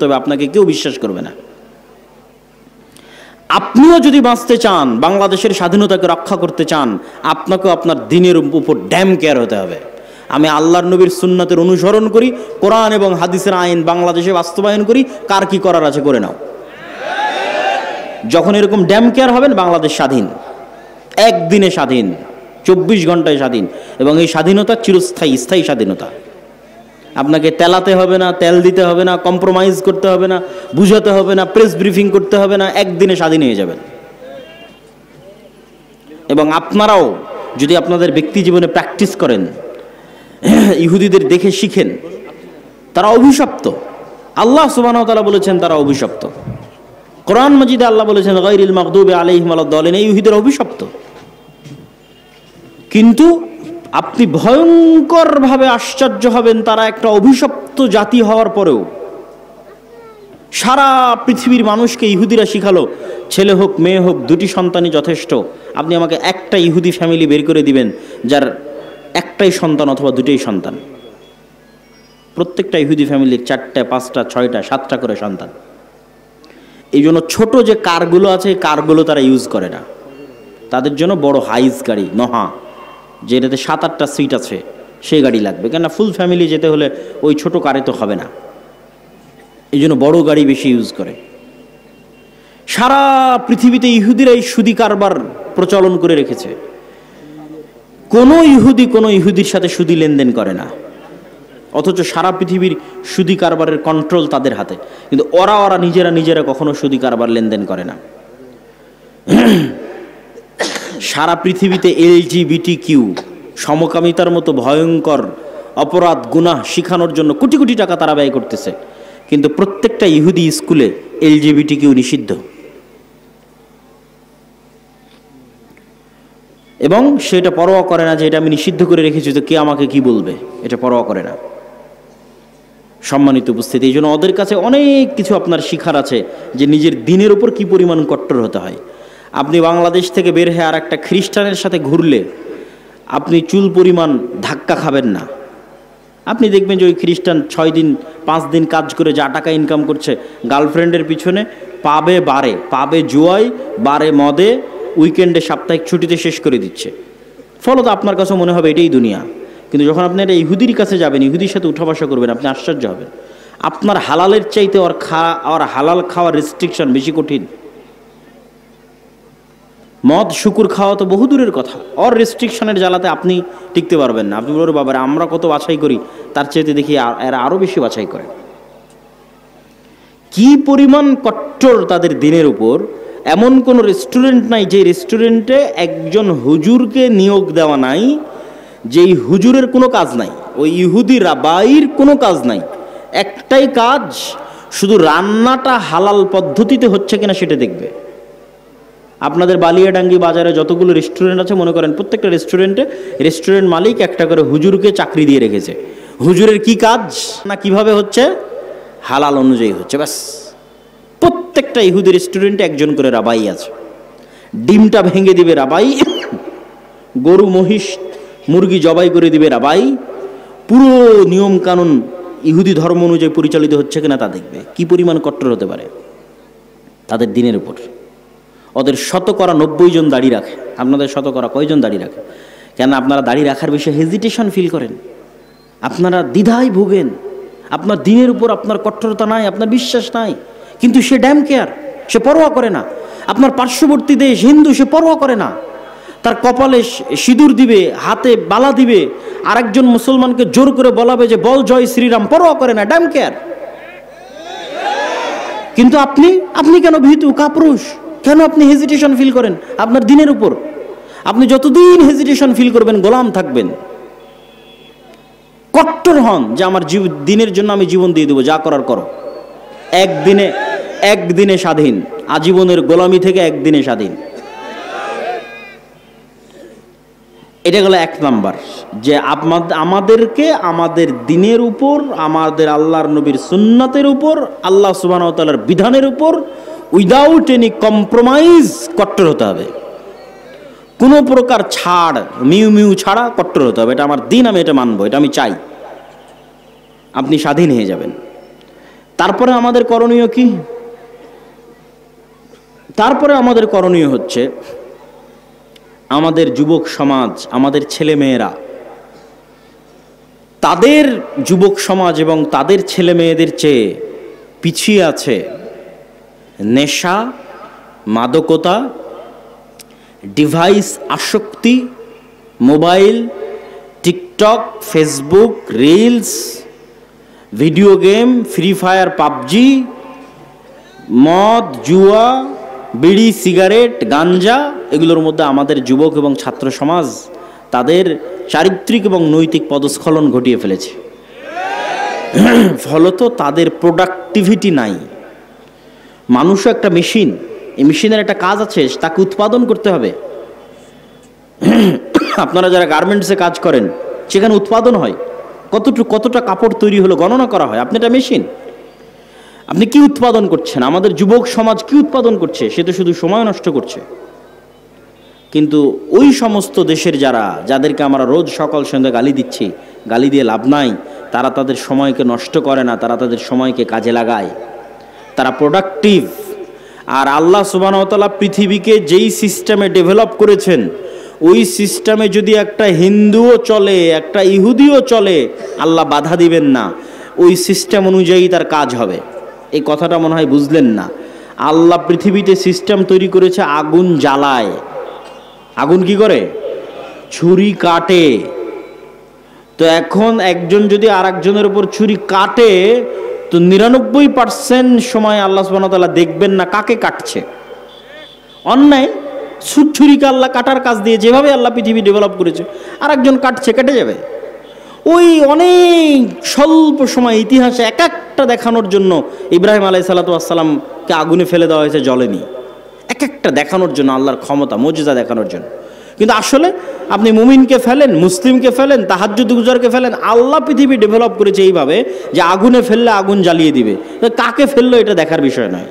হবে, আপনাকে কেউ বিশ্বাস করবে না। আপনিও যদি বাঁচতে চান, বাংলাদেশের স্বাধীনতাকে রক্ষা করতে চান, আপনাকেও আপনার দিনের উপর ড্যাম কেয়ার হতে হবে। আমি আল্লাহর নবীর সুন্নাতের অনুসরণ করি, কোরআন এবং হাদিসের আইন বাংলাদেশে বাস্তবায়ন করি, কার কি করার আছে করে নাও। যখন এরকম ড্যাম কেয়ার হবেন, বাংলাদেশ স্বাধীন, একদিনে স্বাধীন, 24 ঘন্টায় স্বাধীন। এবং এই স্বাধীনতা চিরস্থায়ী, স্থায়ী স্বাধীনতা। আপনাকে তেলাতে হবে না, তেল দিতে হবে না, কম্প্রোমাইজ করতে হবে না, বুঝাতে হবে না, প্রেস ব্রিফিং করতে হবে না, একদিনে স্বাধীন হয়ে যাবেন। এবং আপনারাও যদি আপনাদের ব্যক্তি জীবনে প্র্যাকটিস করেন, ইহুদিদের দেখে শিখেন, তারা অভিশপ্ত। আল্লাহ সুবহানাহু ওয়া তাআলা বলেছেন তারা অভিশপ্ত। কোরআন মাজিদে আল্লাহ বলেছেন গায়রিল মাগদুবি আলাইহিম ওয়ালাদ-দালিন, এই ইহুদিরা অভিশপ্ত। কিন্তু আপনি ভয়ঙ্করভাবে আশ্চর্য হবেন, তারা একটা অভিশপ্ত জাতি হওয়ার পরেও সারা পৃথিবীর মানুষকে ইহুদিরা শিখালো ছেলে হোক মেয়ে হোক দুটি সন্তানই যথেষ্ট। আপনি আমাকে একটা ইহুদি ফ্যামিলি বের করে দিবেন যার একটাই সন্তান অথবা দুটোই সন্তান। প্রত্যেকটা ইহুদি ফ্যামিলির 4টা 5টা 6টা 7টা করে সন্তান। এই জন্য ছোট যে কারগুলো আছে, কারগুলো তারা ইউজ করে না। তাদের জন্য বড় হাইস গাড়ি, নহা, যেটাতে 7-8টা সিট আছে, সেই গাড়ি লাগবে। কেননা ফুল ফ্যামিলি যেতে হলে ওই ছোট কারে তো হবে না। এই জন্য বড় গাড়ি বেশি ইউজ করে। সারা পৃথিবীতে ইহুদিরা এই সুদি কারবার প্রচলন করে রেখেছে। কোনো ইহুদির সাথে সুদি লেনদেন করে না, অথচ সারা পৃথিবীর সুদি কারবারের কন্ট্রোল তাদের হাতে। কিন্তু ওরা নিজেরা কখনো সুদি কারবার লেনদেন করে না। সারা পৃথিবীতে LGBTQ সমকামিতার মতো ভয়ঙ্কর অপরাধ গুনাহ শিখানোর জন্য কোটি কোটি টাকা তারা ব্যয় করতেছে, কিন্তু প্রত্যেকটা ইহুদি স্কুলে LGBTQ নিষিদ্ধ। এবং সেটা পরোয়া করে না যে এটা আমি নিষিদ্ধ করে রেখেছি তো কে আমাকে কি বলবে, এটা পরোয়া করে না। সম্মানিত উপস্থিতি, এই জন্য ওদের কাছে অনেক কিছু আপনার শিখার আছে যে নিজের দিনের উপর কি পরিমাণ কট্টর হতে হয়। আপনি বাংলাদেশ থেকে বের হয়ে আর একটা খ্রিস্টানের সাথে ঘুরলে আপনি চুল পরিমাণ ধাক্কা খাবেন না। আপনি দেখবেন যে ওই খ্রিস্টান 6 দিন 5 দিন কাজ করে যা টাকা ইনকাম করছে, গার্লফ্রেন্ডের পিছনে পাবে জুয়ায়, বারে মদে, উইকেন্ডে সাপ্তাহিক ছুটিতে শেষ করে দিচ্ছে। ফলত আপনার কাছে মনে হবে এটাই দুনিয়া। কিন্তু যখন আপনি একটা ইহুদির কাছে যাবেন, ইহুদির সাথে উঠা বসা করবেন, আপনি আশ্চর্য হবেন। আপনার হালালের চাইতে ওর হালাল খাওয়ার রেস্ট্রিকশন বেশি কঠিন। মদ শুকুর খাওয়া তো বহু দূরের কথা, ওর রেস্ট্রিকশনের জ্বালাতে আপনি টিকতে পারবেন না। আপনি বলবেন বাবারা আমরা কত বাছাই করি, তার চাইতে দেখি এরা আরও বেশি বাছাই করে। কি পরিমাণ কট্টর তাদের দিনের উপর। এমন কোনো রেস্টুরেন্ট নাই যে রেস্টুরেন্টে একজন হুজুরকে নিয়োগ দেওয়া নাই, যেই হুজুরের কোনো কাজ নাই, ওই ইহুদি রাবাইর কোনো কাজ নাই। একটাই কাজ, শুধু রান্নাটা হালাল পদ্ধতিতে হচ্ছে কিনা সেটা দেখবে। আপনাদের বালিয়াডাঙ্গি বাজারে যতগুলো রেস্টুরেন্ট আছে, মনে করেন প্রত্যেকটা রেস্টুরেন্টে রেস্টুরেন্ট মালিক একটা করে হুজুরকে চাকরি দিয়ে রেখেছে। হুজুরের কি কাজ না কিভাবে হচ্ছে, হালাল অনুযায়ী হচ্ছে, ব্যাস। প্রত্যেকটা ইহুদি রেস্টুরেন্টে একজন করে রাবাই আছে। ডিমটা ভেঙে দিবে রাবাই, গরু মহিষ মুরগি জবাই করে দিবে রাবাই। পুরো নিয়ম কানুন ইহুদি ধর্ম অনুযায়ী পরিচালিত হচ্ছে কিনা তা দেখবে। কি পরিমাণ কট্টর হতে পারে তাদের দিনের উপর। ওদের 90 জন দাড়ি রাখে, আপনাদের কয়জন দাড়ি রাখে? কেন আপনারা দাড়ি রাখার বিষয়ে হেজিটেশন ফিল করেন, আপনারা দ্বিধায় ভোগেন, আপনার দিনের উপর আপনার কট্টরতা নাই, আপনার বিশ্বাস নাই, কিন্তু সে ড্যাম কেয়ার, সে পরোয়া করে না। আপনার পার্শ্ববর্তী দেশ হিন্দু, সে পরোয়া করে না, তার কপালে সিঁদুর দিবে, হাতে বালা দিবে, আরেকজন মুসলমানকে জোর করে বলাবে যে বল জয় শ্রীরাম, পরোয়া করে না, ড্যাম কেয়ার। কিন্তু আপনি কেন ভীতু কাপুরুষ, কেন আপনি হেজিটেশন ফিল করেন আপনার দিনের উপর? আপনি যতদিন হেজিটেশন ফিল করবেন গোলাম থাকবেন। কট্টর হন যে আমার দিনের জন্য আমি জীবন দিয়ে দেবো, যা করার করো। একদিনে স্বাধীন, আজীবনের গোলামি থেকে একদিনে স্বাধীন। এটা গেল এক নাম্বার, যে আমাদেরকে আমাদের দিনের উপর, আমাদের আল্লাহর নবীর সুন্নাতের উপর, আল্লাহ সুবহানাহু ওয়া তাআলার বিধানের উপর উইদাউট এনি কম্প্রোমাইজ কট্টর হতে হবে। কোনো প্রকার ছাড়, মিউ ছাড়া কট্টর হতে হবে। এটা আমার দিন, আমি এটা মানবো, এটা আমি চাই। আপনি স্বাধীন হয়ে যাবেন। তারপরে আমাদের করণীয় কি? তারপরে আমাদের করণীয় হচ্ছে আমাদের যুবক সমাজ, আমাদের ছেলে মেয়েরা, তাদের যুবক সমাজ এবং তাদের ছেলে মেয়েদের চেয়ে পিছিয়ে আছে নেশা, মাদকতা, ডিভাইস আসক্তি, mobile, TikTok, Facebook, reels, video game, free fire, PUBG, মদ, জুয়া, বিড়ি, সিগারেট, গাঞ্জা। এগুলোর মধ্যে আমাদের যুবক এবং ছাত্র সমাজ তাদের চারিত্রিক এবং নৈতিক পদস্খলন ঘটিয়ে ফেলেছে। ফলত তাদের প্রোডাক্টিভিটি নাই। মানুষও একটা মেশিন, এই মেশিনের একটা কাজ আছে, তাকে উৎপাদন করতে হবে। আপনারা যারা গার্মেন্টসে কাজ করেন, সেখানে উৎপাদন হয়, কতটা কাপড় তৈরি হলো গণনা করা হয়। আপনি একটা মেশিন, আপনি কি উৎপাদন করছেন? আমাদের যুবক সমাজ কি উৎপাদন করছে? সে তো শুধু সময় নষ্ট করছে। কিন্তু ওই সমস্ত দেশের যাদেরকে আমরা রোজ সকাল সন্ধ্যা গালি দিচ্ছি, গালি দিয়ে লাভ নাই, তারা তাদের সময়কে নষ্ট করে না, তারা তাদের সময়কে কাজে লাগায়, তারা প্রোডাক্টিভ। আর আল্লাহ সুবহানাহু ওয়া তাআলা পৃথিবীকে যেই সিস্টেমে ডেভেলপ করেছেন, ওই সিস্টেমে যদি একটা হিন্দুও চলে, একটা ইহুদিও চলে, আল্লাহ বাধা দিবেন না, ওই সিস্টেম অনুযায়ী তার কাজ হবে। এই কথাটা মনে হয় বুঝলেন না। আল্লাহ পৃথিবীতে সিস্টেম তৈরি করেছে, আগুন জ্বালায়। আগুন কি করে? ছুরি কাটে। তো এখন একজন যদি আর একজনের উপর ছুরি কাটে, তো 99% সময় আল্লাহ সুবহানাহু ওয়া তাআলা দেখবেন না কাকে কাটছে। অন্যায় ছুরিকে আল্লাহ কাটার কাজ দিয়ে, যেভাবে আল্লাহ পৃথিবী ডেভেলপ করেছে, আর একজন কাটছে, কেটে যাবে। ওই অনেক স্বল্প সময় ইতিহাসে এক একটা দেখানোর জন্য ইব্রাহিম আলাইহিস সালাতু ওয়াস সালামকে আগুনে ফেলে দেওয়া হয়েছে, জ্বলেনি। এক একটা দেখানোর জন্য, আল্লাহর ক্ষমতা, মুজিজা দেখানোর জন্য। কিন্তু আসলে আপনি মুমিনকে ফেলেন, মুসলিমকে ফেলেন, তাহাজ্জুদ গুজারকে ফেলেন, আল্লাহ পৃথিবী ডেভেলপ করেছে এইভাবে যে আগুনে ফেললে আগুন জ্বালিয়ে দিবে। কাকে ফেললো এটা দেখার বিষয় নয়,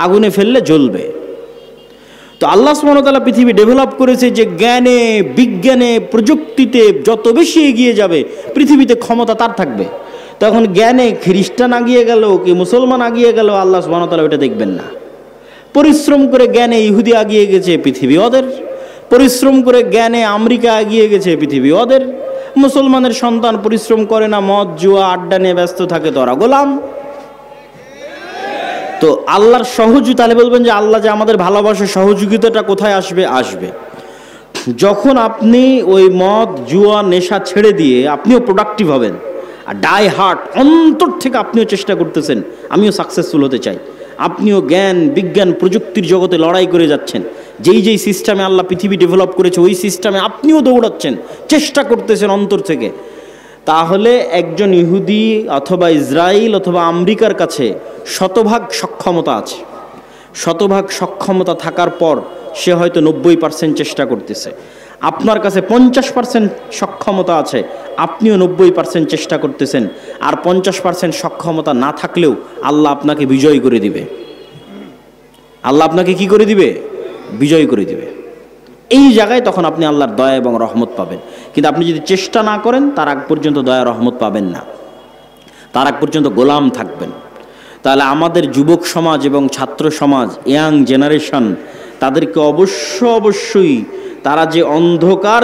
আগুনে ফেললে জ্বলবে। তো আল্লাহ সুবহানাহু ওয়া তাআলা পৃথিবী ডেভেলপ করেছে যে জ্ঞানে, বিজ্ঞানে, প্রযুক্তিতে যত বেশি এগিয়ে যাবে, পৃথিবীতে ক্ষমতা তার থাকবে। তখন জ্ঞানে খ্রিস্টান আগিয়ে গেল কি মুসলমান আগিয়ে গেল, আল্লাহ সুবহানাহু ওয়া তাআলা ওটা দেখবেন না। পরিশ্রম করে জ্ঞানে ইহুদি আগিয়ে গেছে, পৃথিবী ওদের। পরিশ্রম করে জ্ঞানে আমেরিকা এগিয়ে গেছে, পৃথিবী ওদের। মুসলমানের সন্তান পরিশ্রম করে না, মদ জুয়া আড্ডা নিয়ে ব্যস্ত থাকে, তো ওরা গোলাম। তো আল্লাহর সহযোগিতা, তাহলে বলবেন যে আল্লাহ যে আমাদের ভালোবাসে, সহযোগিতাটা কোথায় আসবে? আসবে যখন আপনি ওই মদ জুয়া নেশা ছেড়ে দিয়ে আপনিও প্রোডাক্টিভ হবেন, আর ডাই হার্ট অন্তর থেকে আপনিও চেষ্টা করতেছেন আমিও সাকসেসফুল হতে চাই, আপনিও জ্ঞান বিজ্ঞান প্রযুক্তির জগতে লড়াই করে যাচ্ছেন, যেই যেই সিস্টেমে আল্লাহ পৃথিবী ডেভেলপ করেছে ওই সিস্টেমে আপনিও দৌড়াচ্ছেন, চেষ্টা করতেছেন অন্তর থেকে, তাহলে একজন ইহুদি অথবা ইসরায়েল অথবা আমেরিকার কাছে শতভাগ সক্ষমতা আছে। শতভাগ সক্ষমতা থাকার পর সে হয়তো 90% চেষ্টা করতেছে। আপনার কাছে 50% সক্ষমতা আছে, আপনিও 90% চেষ্টা করতেছেন। আর 50% সক্ষমতা না থাকলেও আল্লাহ আপনাকে বিজয় করে দিবে। আল্লাহ আপনাকে কি করে দিবে? বিজয় করে দিবে। এই জায়গায় তখন আপনি আল্লাহর দয়া এবং রহমত পাবেন। কিন্তু আপনি যদি চেষ্টা না করেন তার আগ পর্যন্ত দয়া রহমত পাবেন না, তার আগ পর্যন্ত গোলাম থাকবেন। তাহলে আমাদের যুবক সমাজ এবং ছাত্র সমাজ, ইয়াং জেনারেশন, তাদেরকে অবশ্যই তারা যে অন্ধকার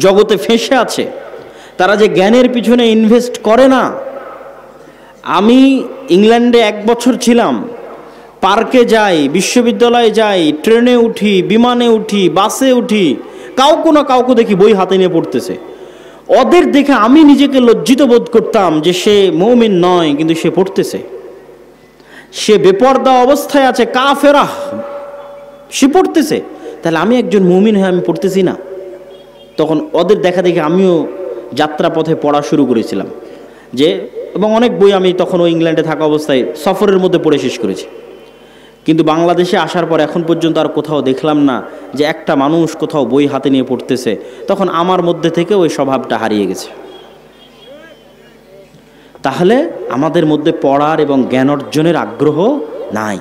জগতে ফেঁসে আছে, তারা যে জ্ঞানের পিছনে ইনভেস্ট করে না। আমি ইংল্যান্ডে 1 বছর ছিলাম, পার্কে যাই, বিশ্ববিদ্যালয়ে যাই, ট্রেনে উঠি, বিমানে উঠি, বাসে উঠি, কাউকে না কাউকে দেখি বই হাতে নিয়ে পড়তেছে। ওদের দেখে আমি নিজেকে লজ্জিত বোধ করতাম যে সে মুমিন নয়, কিন্তু সে পড়তেছে, সে বেপরদা অবস্থায় আছে, কাফেরা, সে পড়তেছে। তাহলে আমি একজন মুমিন হয়ে আমি পড়তেছি না? তখন ওদের দেখা দেখে আমিও যাত্রাপথে পড়া শুরু করেছিলাম এবং অনেক বই আমি তখন ওই ইংল্যান্ডে থাকা অবস্থায় সফরের মধ্যে পড়ে শেষ করেছি। কিন্তু বাংলাদেশে আসার পর এখন পর্যন্ত আর কোথাও দেখলাম না যে একটা মানুষ কোথাও বই হাতে নিয়ে পড়তেছে। তখন আমার মধ্যে থেকে ওই স্বভাবটা হারিয়ে গেছে। তাহলে আমাদের মধ্যে পড়ার এবং জ্ঞান অর্জনের আগ্রহ নাই।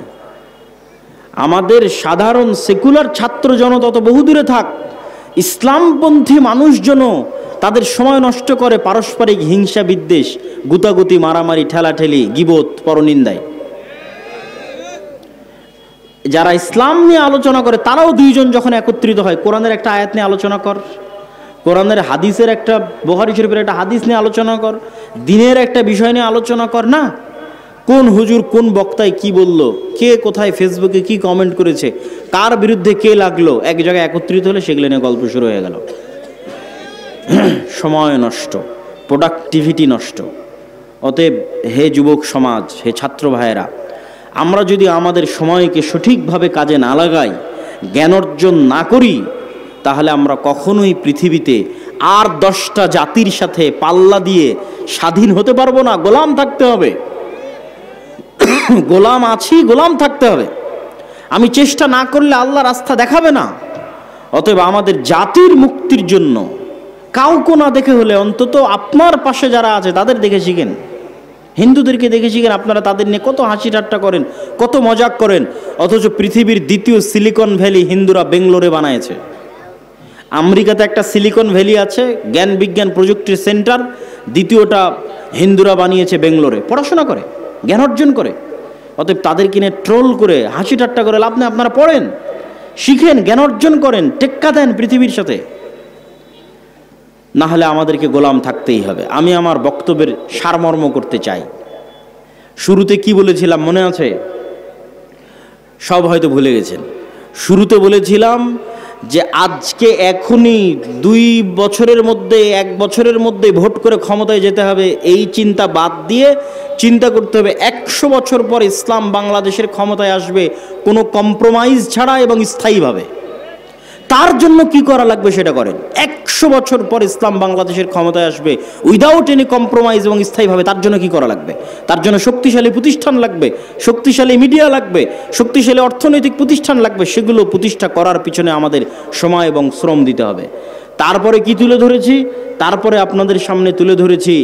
আমাদের সাধারণ সেকুলার ছাত্র জনতা তো বহুদূরে থাক, ইসলামপন্থী মানুষজন তাদের সময় নষ্ট করে পারস্পরিক হিংসা বিদ্বেষ, গুতাগুতি, মারামারি, ঠেলাঠেলি, গীবত, পরনিন্দায়। যারা ইসলাম নিয়ে আলোচনা করে তারাও 2 জন যখন একত্রিত হয়, কোরআনের একটা আয়াত নিয়ে আলোচনা কর, কোরআনের হাদিসের একটা, বুখারী শরীফের একটা হাদিস নিয়ে আলোচনা কর, দিনের একটা বিষয় নিয়ে আলোচনা কর না। কোন হুজুর কোন বক্তায় কি বলল, কে কোথায় ফেসবুকে কি কমেন্ট করেছে, কার বিরুদ্ধে কে লাগলো, এক জায়গায় একত্রিত হলে সেগুলো নিয়ে গল্প শুরু হয়ে গেল। সময় নষ্ট, প্রোডাক্টিভিটি নষ্ট। অতএব হে যুবক সমাজ, হে ছাত্র ভাইয়েরা, আমরা যদি আমাদের সময়কে সঠিকভাবে কাজে না লাগাই, জ্ঞান অর্জন না করি, তাহলে আমরা কখনোই পৃথিবীতে আর 10টা জাতির সাথে পাল্লা দিয়ে স্বাধীন হতে পারবো না। গোলাম থাকতে হবে, গোলাম আছি, গোলাম থাকতে হবে। আমি চেষ্টা না করলে আল্লাহ রাস্তা দেখাবে না। অতএব আমাদের জাতির মুক্তির জন্য কাউকে না দেখে হলে অন্তত আপনার পাশে যারা আছে তাদের দেখে শিখেন। হিন্দুদেরকে দেখে শিখেন, আপনারা তাদের নিয়ে কত হাসি ঠাট্টা করেন, কত মজাক করেন, অথচ পৃথিবীর দ্বিতীয় সিলিকন ভ্যালি হিন্দুরা বেঙ্গলোরে বানিয়েছে। আমেরিকাতে একটা সিলিকন ভ্যালি আছে, জ্ঞান বিজ্ঞান প্রযুক্তির সেন্টার, দ্বিতীয়টা হিন্দুরা বানিয়েছে বেঙ্গলোরে। পড়াশোনা করে, জ্ঞান অর্জন করে। অতএব তাদের কিনে ট্রোল করে হাসি ঠাট্টা করে লাভ নেই। আপনারা পড়েন, শিখেন, জ্ঞান অর্জন করেন, টেক্কা দেন পৃথিবীর সাথে। না হলে আমাদেরকে গোলাম থাকতেই হবে। আমি আমার বক্তব্যের সারমর্ম করতে চাই। শুরুতে কি বলেছিলাম মনে আছে? সব হয়তো ভুলে গেছেন। শুরুতে বলেছিলাম যে আজকে এখনই 2 বছরের মধ্যে 1 বছরের মধ্যে ভোট করে ক্ষমতায় যেতে হবে, এই চিন্তা বাদ দিয়ে চিন্তা করতে হবে 100 বছর পর ইসলাম বাংলাদেশের ক্ষমতায় আসবে, কোনো কম্প্রোমাইজ ছাড়া এবং স্থায়ীভাবে। তার জন্য কি করা লাগবে সেটা করেন। 100 বছর পর ইসলাম বাংলাদেশের ক্ষমতায় আসবে উইদাউট এনি কম্প্রোমাইজ এবং স্থায়ীভাবে। তার জন্য কি করা লাগবে? তার জন্য শক্তিশালী প্রতিষ্ঠান লাগবে, শক্তিশালী মিডিয়া লাগবে, শক্তিশালী অর্থনৈতিক প্রতিষ্ঠান লাগবে। সেগুলো প্রতিষ্ঠা করার পিছনে আমাদের সময় এবং শ্রম দিতে হবে। তারপরে কি তুলে ধরেছি? তারপরে আপনাদের সামনে তুলে ধরেছি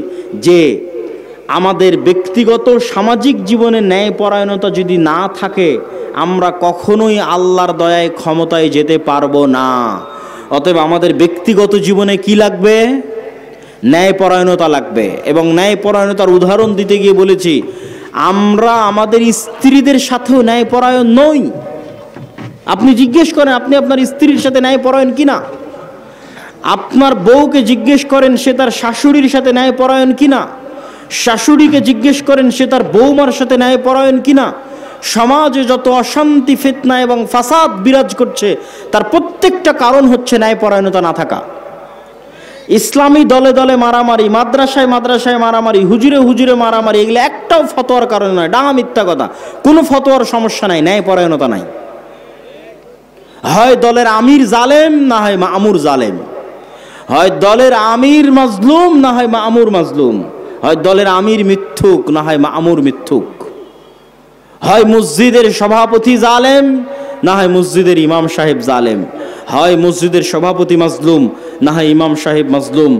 যে আমাদের ব্যক্তিগত সামাজিক জীবনে ন্যায়পরায়ণতা যদি না থাকে, আমরা কখনোই আল্লাহর দয়ায় ক্ষমতায় যেতে পারবো না। অতএব আমাদের ব্যক্তিগত জীবনে কি লাগবে? ন্যায়পরায়ণতা লাগবে। এবং ন্যায়পরায়ণতার উদাহরণ দিতে গিয়ে বলেছি, আমরা আমাদের স্ত্রীদের সাথেও ন্যায়পরায়ণ নই। আপনি জিজ্ঞেস করেন আপনি আপনার স্ত্রীর সাথে ন্যায়পরায়ণ কিনা। আপনার বউকে জিজ্ঞেস করেন সে তার শাশুড়ির সাথে ন্যায়পরায়ণ কিনা। শাশুড়িকে জিজ্ঞেস করেন সে তার বৌমার সাথে ন্যায়পরায়ণ কিনা। সমাজে যত অশান্তি, ফিতনা এবং ফাসাদ বিরাজ করছে তার প্রত্যেকটা কারণ হচ্ছে ন্যায়পরায়ণতা না থাকা। ইসলামী দলে দলে মারামারি, মাদ্রাসায় মাদ্রাসায় মারামারি, হুজুরে হুজুরে মারামারি, এগুলো একটাও ফতোয়ার কারণে নয়, ডাঙা মিথ্যা কথা। কোনো ফতোয়ার সমস্যা নাই, ন্যায় পরায়ণতা নাই। হয় দলের আমির জালেম, না হয় মামুর জালেম। হয় দলের আমির মাজলুম, না হয় মামুর মাজলুম। হয় দলের আমির মিথ্যুক, না হয় মামুর মিথ্যুক। হয় মসজিদের সভাপতি জালেম, না হয় মসজিদের ইমাম সাহেব জালেম। হয় মসজিদের সভাপতি মাজলুম, না হয় ইমাম সাহেব মাজলুম।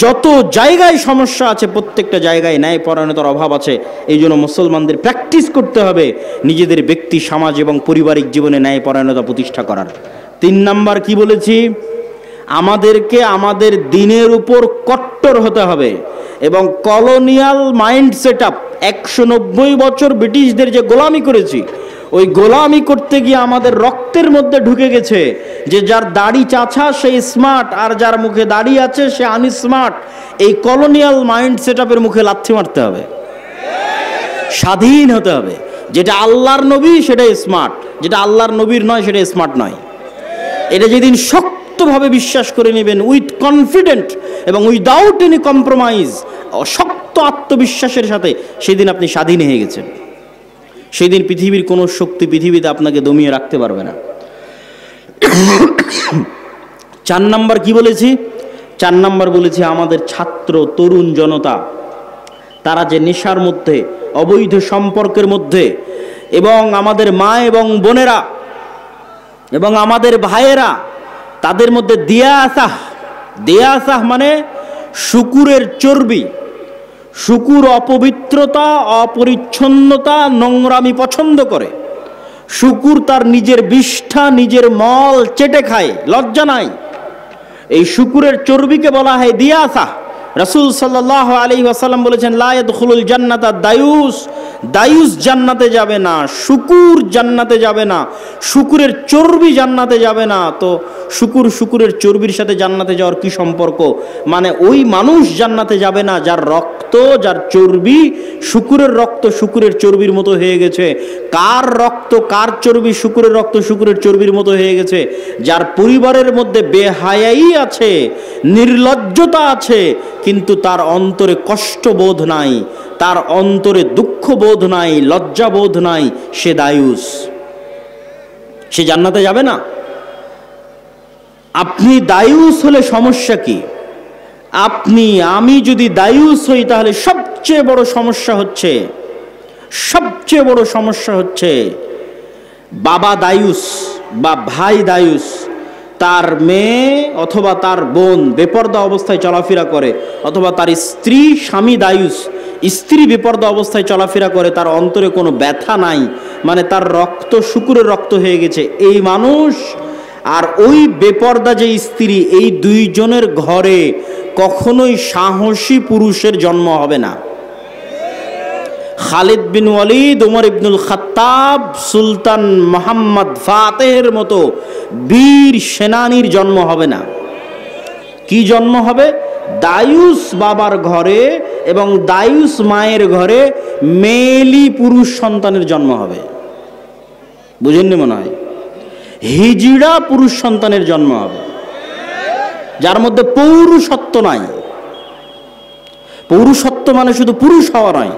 যত জায়গায় সমস্যা আছে, প্রত্যেকটা জায়গায় ন্যায় পরায়ণতার অভাব আছে। এই জন্য মুসলমানদের প্র্যাকটিস করতে হবে নিজেদের ব্যক্তি, সমাজ এবং পারিবারিক জীবনে ন্যায় পরায়ণতা প্রতিষ্ঠা করার। 3 নাম্বার কি বলেছি? আমাদেরকে আমাদের দিনের উপর কট্টর হতে হবে এবং কলোনিয়াল মাইন্ড সেট আপ, 190 বছর ব্রিটিশদের যে গোলামি করেছি, ওই গোলামি করতে গিয়ে আমাদের রক্তের মধ্যে ঢুকে গেছে যে যার দাড়ি চাছা সে স্মার্ট, আর যার মুখে দাড়ি আছে সে আনস্মার্ট। এই কলোনিয়াল মাইন্ড সেট আপের মুখে লাথি মারতে হবে, স্বাধীন হতে হবে। যেটা আল্লাহর নবী সেটা স্মার্ট, যেটা আল্লাহর নবীর নয় সেটা স্মার্ট নয়। এটা যেদিন শক্তভাবে বিশ্বাস করে নেবেন, উইথ কনফিডেন্ট এবং উইদাউট এনি কম্প্রোমাইজ, শক্ত আত্মবিশ্বাসের সাথে, সেদিন আপনি স্বাধীন হয়ে গেছেন। সেই দিন পৃথিবীর কোনো শক্তি পৃথিবীতে আপনাকে দমিয়ে রাখতে পারবে না। 4 নাম্বার কি বলেছি? 4 নাম্বার বলেছি আমাদের ছাত্র তরুণ জনতা, তারা যে নেশার মধ্যে, অবৈধ সম্পর্কের মধ্যে, এবং আমাদের মা এবং বোনেরা এবং আমাদের ভাইয়েরা, তাদের মধ্যে দেয়াসাহ মানে শুকুরের চর্বি। শুকুর অপবিত্রতা, অপরিচ্ছন্নতা, নোংরামি পছন্দ করে। শুকুর তার নিজের বিষ্ঠা, নিজের মল চেটে খায়, লজ্জা নাই। এই শুকুরের চর্বিকে বলা হয় দিয়াসাহ। রাসূল সাল্লাল্লাহু আলাইহি ওয়াসাল্লাম বলেছেন, লা ইয়াদখুলুল জান্নাতা দায়ুস, দায়ুস জান্নাতে যাবে না, শুকুর জান্নাতে যাবে না, শুকুরের চর্বি জান্নাতে যাবে না। তো শুকুরের চর্বির সাথে জান্নাতে যাওয়ার কি সম্পর্ক? মানে ওই মানুষ জান্নাতে যাবে না যার রক্ত, যার চর্বি শুকুরের রক্ত শুকুরের চর্বির মতো হয়ে গেছে। কার রক্ত, কার চর্বি? শুকুরের রক্ত শুকুরের চর্বির মতো হয়ে গেছে। যার পরিবারের মধ্যে বেহায়াই আছে, নির্লজ্জতা আছে, কিন্তু তার অন্তরে কষ্টবোধ নাই, তার অন্তরে দুঃখবোধ নাই, লজ্জাবোধ নাই, সে দায়ুস, সে জান্নাতে যাবে না। আপনি দায়ুস হলে সমস্যা কি? আমি যদি দায়ুস হই, তাহলে সবচেয়ে বড় সমস্যা হচ্ছে বাবা দায়ুস বা ভাই দায়ুস, তার মেয়ে অথবা তার বোন বেপরদা অবস্থায় চলাফেরা করে, অথবা তার স্বামী দায়ুস, স্ত্রী বেপরদা অবস্থায় চলাফেরা করে, তার অন্তরে কোনো ব্যথা নাই, মানে তার রক্ত শুকুরের রক্ত হয়ে গেছে। এই মানুষ আর ওই বেপরদা যে স্ত্রী, এই দুইজনের ঘরে কখনোই সাহসী পুরুষের জন্ম হবে না। খালিদ বিন ওয়ালিদ, ওমর ইবনুল খাত্তাব, সুলতান মোহাম্মদ ফাতেহের মতো বীর সেনানীর জন্ম হবে না। কি জন্ম হবে? দায়ুস বাবার ঘরে এবং দায়ুস মায়ের ঘরে মেয়েলি পুরুষ সন্তানের জন্ম হবে। বুঝেননি মনে হয়? হিজড়া পুরুষ সন্তানের জন্ম হবে, যার মধ্যে পৌরুষত্ব নাই। পৌরুষত্ব মানে শুধু পুরুষ হওয়া নয়,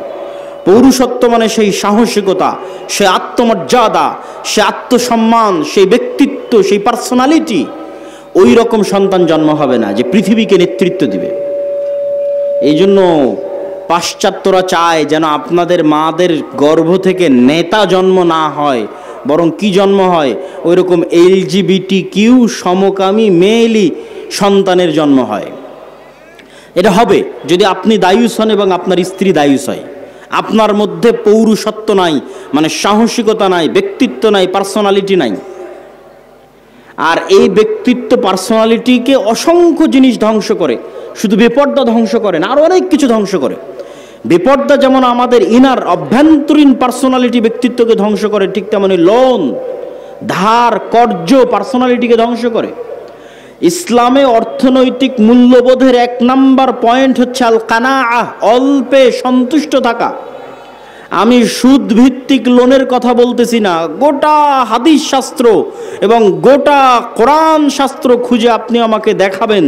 পৌরুষত্ব মানে সেই সাহসিকতা, সে আত্মমর্যাদা, সে আত্মসম্মান, সেই ব্যক্তিত্ব, সেই পার্সোনালিটি। ওই রকম সন্তান জন্ম হবে না যে পৃথিবীকে নেতৃত্ব দিবে। এই জন্য পাশ্চাত্যরা চায় যেন আপনাদের মাদের গর্ভ থেকে নেতা জন্ম না হয়, বরং কি জন্ম হয়? ওই রকম LGBTQ সমকামী মেয়েলি সন্তানের জন্ম হয়। এটা হবে যদি আপনি দায়ুস হন এবং আপনার স্ত্রী দায়ুস হয়। আপনার মধ্যে পৌরুষত্ব নাই, মানে সাহসিকতা নাই, ব্যক্তিত্ব নাই, পার্সোনালিটি নাই। আর এই ব্যক্তিত্ব, পার্সোনালিটিকে অসংখ্য জিনিস ধ্বংস করে, শুধু বেপর্দা ধ্বংস করে না, আরো অনেক কিছু ধ্বংস করে। বেপর্দা যেমন আমাদের ইনার অভ্যন্তরীণ পার্সোনালিটি, ব্যক্তিত্বকে ধ্বংস করে, ঠিক তেমনি লোন, ধার, কর্জ পার্সোনালিটিকে ধ্বংস করে। ইসলামে অর্থনৈতিক মূল্যবোধের 1 নাম্বার পয়েন্ট হচ্ছে আল কানাআহ, অল্পে সন্তুষ্ট থাকা। আমি সুদ ভিত্তিক লোনের কথা বলতেছি না, গোটা হাদিস শাস্ত্র এবং গোটা কোরআন শাস্ত্র খুঁজে আপনি আমাকে দেখাবেন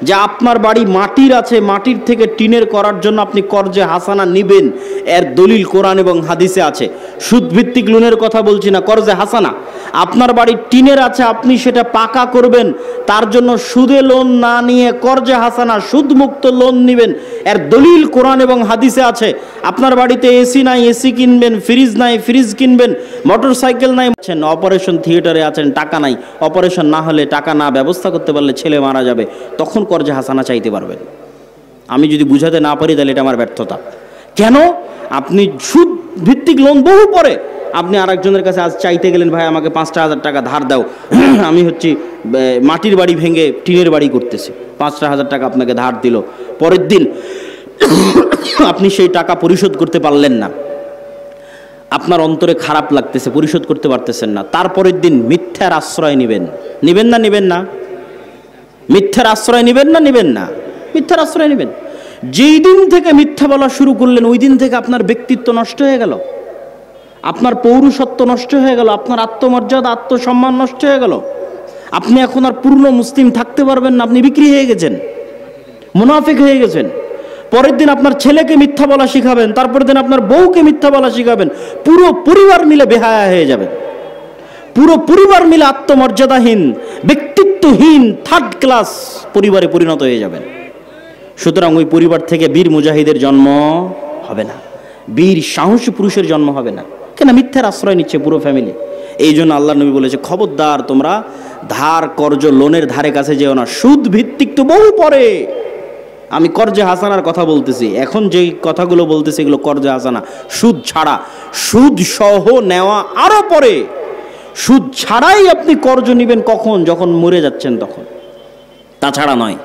যে আপনার বাড়ি মাটির আছে, মাটির থেকে টিনের করার জন্য আপনি কর্জে হাসানা নিবেন, এর দলিল কোরআন এবং হাদিসে আছে। সুদভিত্তিক লোনের কথা বলছি না, কর্জে হাসানা। আপনার বাড়ি টিনের আছে, আপনি সেটা পাকা করবেন, তার জন্য সুদে লোন না নিয়ে কর্জে হাসানা সুদমুক্ত লোন নেবেন, এর দলিল কোরআন এবং হাদিসে আছে। আপনার বাড়িতে এসি নাই, এসি কিনবেন, ফ্রিজ নাই, ফ্রিজ কিনবেন, মোটর সাইকেল নাই, অপারেশন থিয়েটারে আছেন, টাকা নাই, অপারেশন না হলে টাকা না ব্যবস্থা করতে পারলে ছেলে মারা যাবে, তখন কর্জে হাসানা চাইতে পারবেন। আমি যদি বুঝাতে না পারি তাহলে এটা আমার ব্যর্থতা। কেন? আপনি সুদ ভিত্তিক লোন বহু পরে আপনি আরেকজনের কাছে আজ চাইতে গেলেন, ভাই আমাকে 5,000 টাকা ধার দাও, আমি হচ্ছি মাটির বাড়ি ভেঙে টিনের বাড়ি করতেছি, 5,000 টাকা আপনাকে ধার দিল, পরের দিন আপনি সেই টাকা পরিশোধ করতে পারলেন না, আপনার অন্তরে খারাপ লাগতেছে, পরিশোধ করতে পারতেছেন না, তারপরের দিন মিথ্যার আশ্রয় নেবেন না? নেবেন না? মিথ্যার আশ্রয় নেবেন না? নেবেন না? মিথ্যার আশ্রয় নেবেন। যেই দিন থেকে মিথ্যা বলা শুরু করলেন ওই দিন থেকে আপনার ব্যক্তিত্ব নষ্ট হয়ে গেল, আপনার পৌরুষত্ব নষ্ট হয়ে গেল, আপনার আত্মমর্যাদা আত্মসম্মান নষ্ট হয়ে গেল। আপনি এখন আর পূর্ণ মুসলিম থাকতে পারবেন না, আপনি বিক্রি হয়ে গেছেন, মুনাফিক হয়ে গেছেন। পরের দিন আপনার ছেলেকে মিথ্যা বলা শিখাবেন, তারপরের দিন আপনার বউকে মিথ্যা বলা শিখাবেন, পুরো পরিবার মিলে বেহায়া হয়ে যাবেন, পুরো পরিবার মিলে আত্মমর্যাদাহীন, ব্যক্তিত্বহীন, থার্ড ক্লাস পরিবারে পরিণত হয়ে যাবেন। সুতরাং ওই পরিবার থেকে বীর মুজাহিদের জন্ম হবে না, বীর সাহসী পুরুষের জন্ম হবে না। কেন? মিথ্যার আশ্রয় নিচ্ছে পুরো ফ্যামিলি। এই জন্য আল্লাহ নবী বলেছে, খবরদার তোমরা ধার কর্জ লোনের ধারে কাছে যেও না। সুদ ভিত্তিক তো বহু পরে, আমি কর্জে হাসানার কথা বলতেছি, এখন যে কথাগুলো বলতেছি এগুলো কর্জে হাসানা, সুদ ছাড়া। সুদ সহ নেওয়া আরো পরে, সুদ ছাড়াই আপনি কর্জ নেবেন কখন? যখন মরে যাচ্ছেন তখন, তাছাড়া নয়।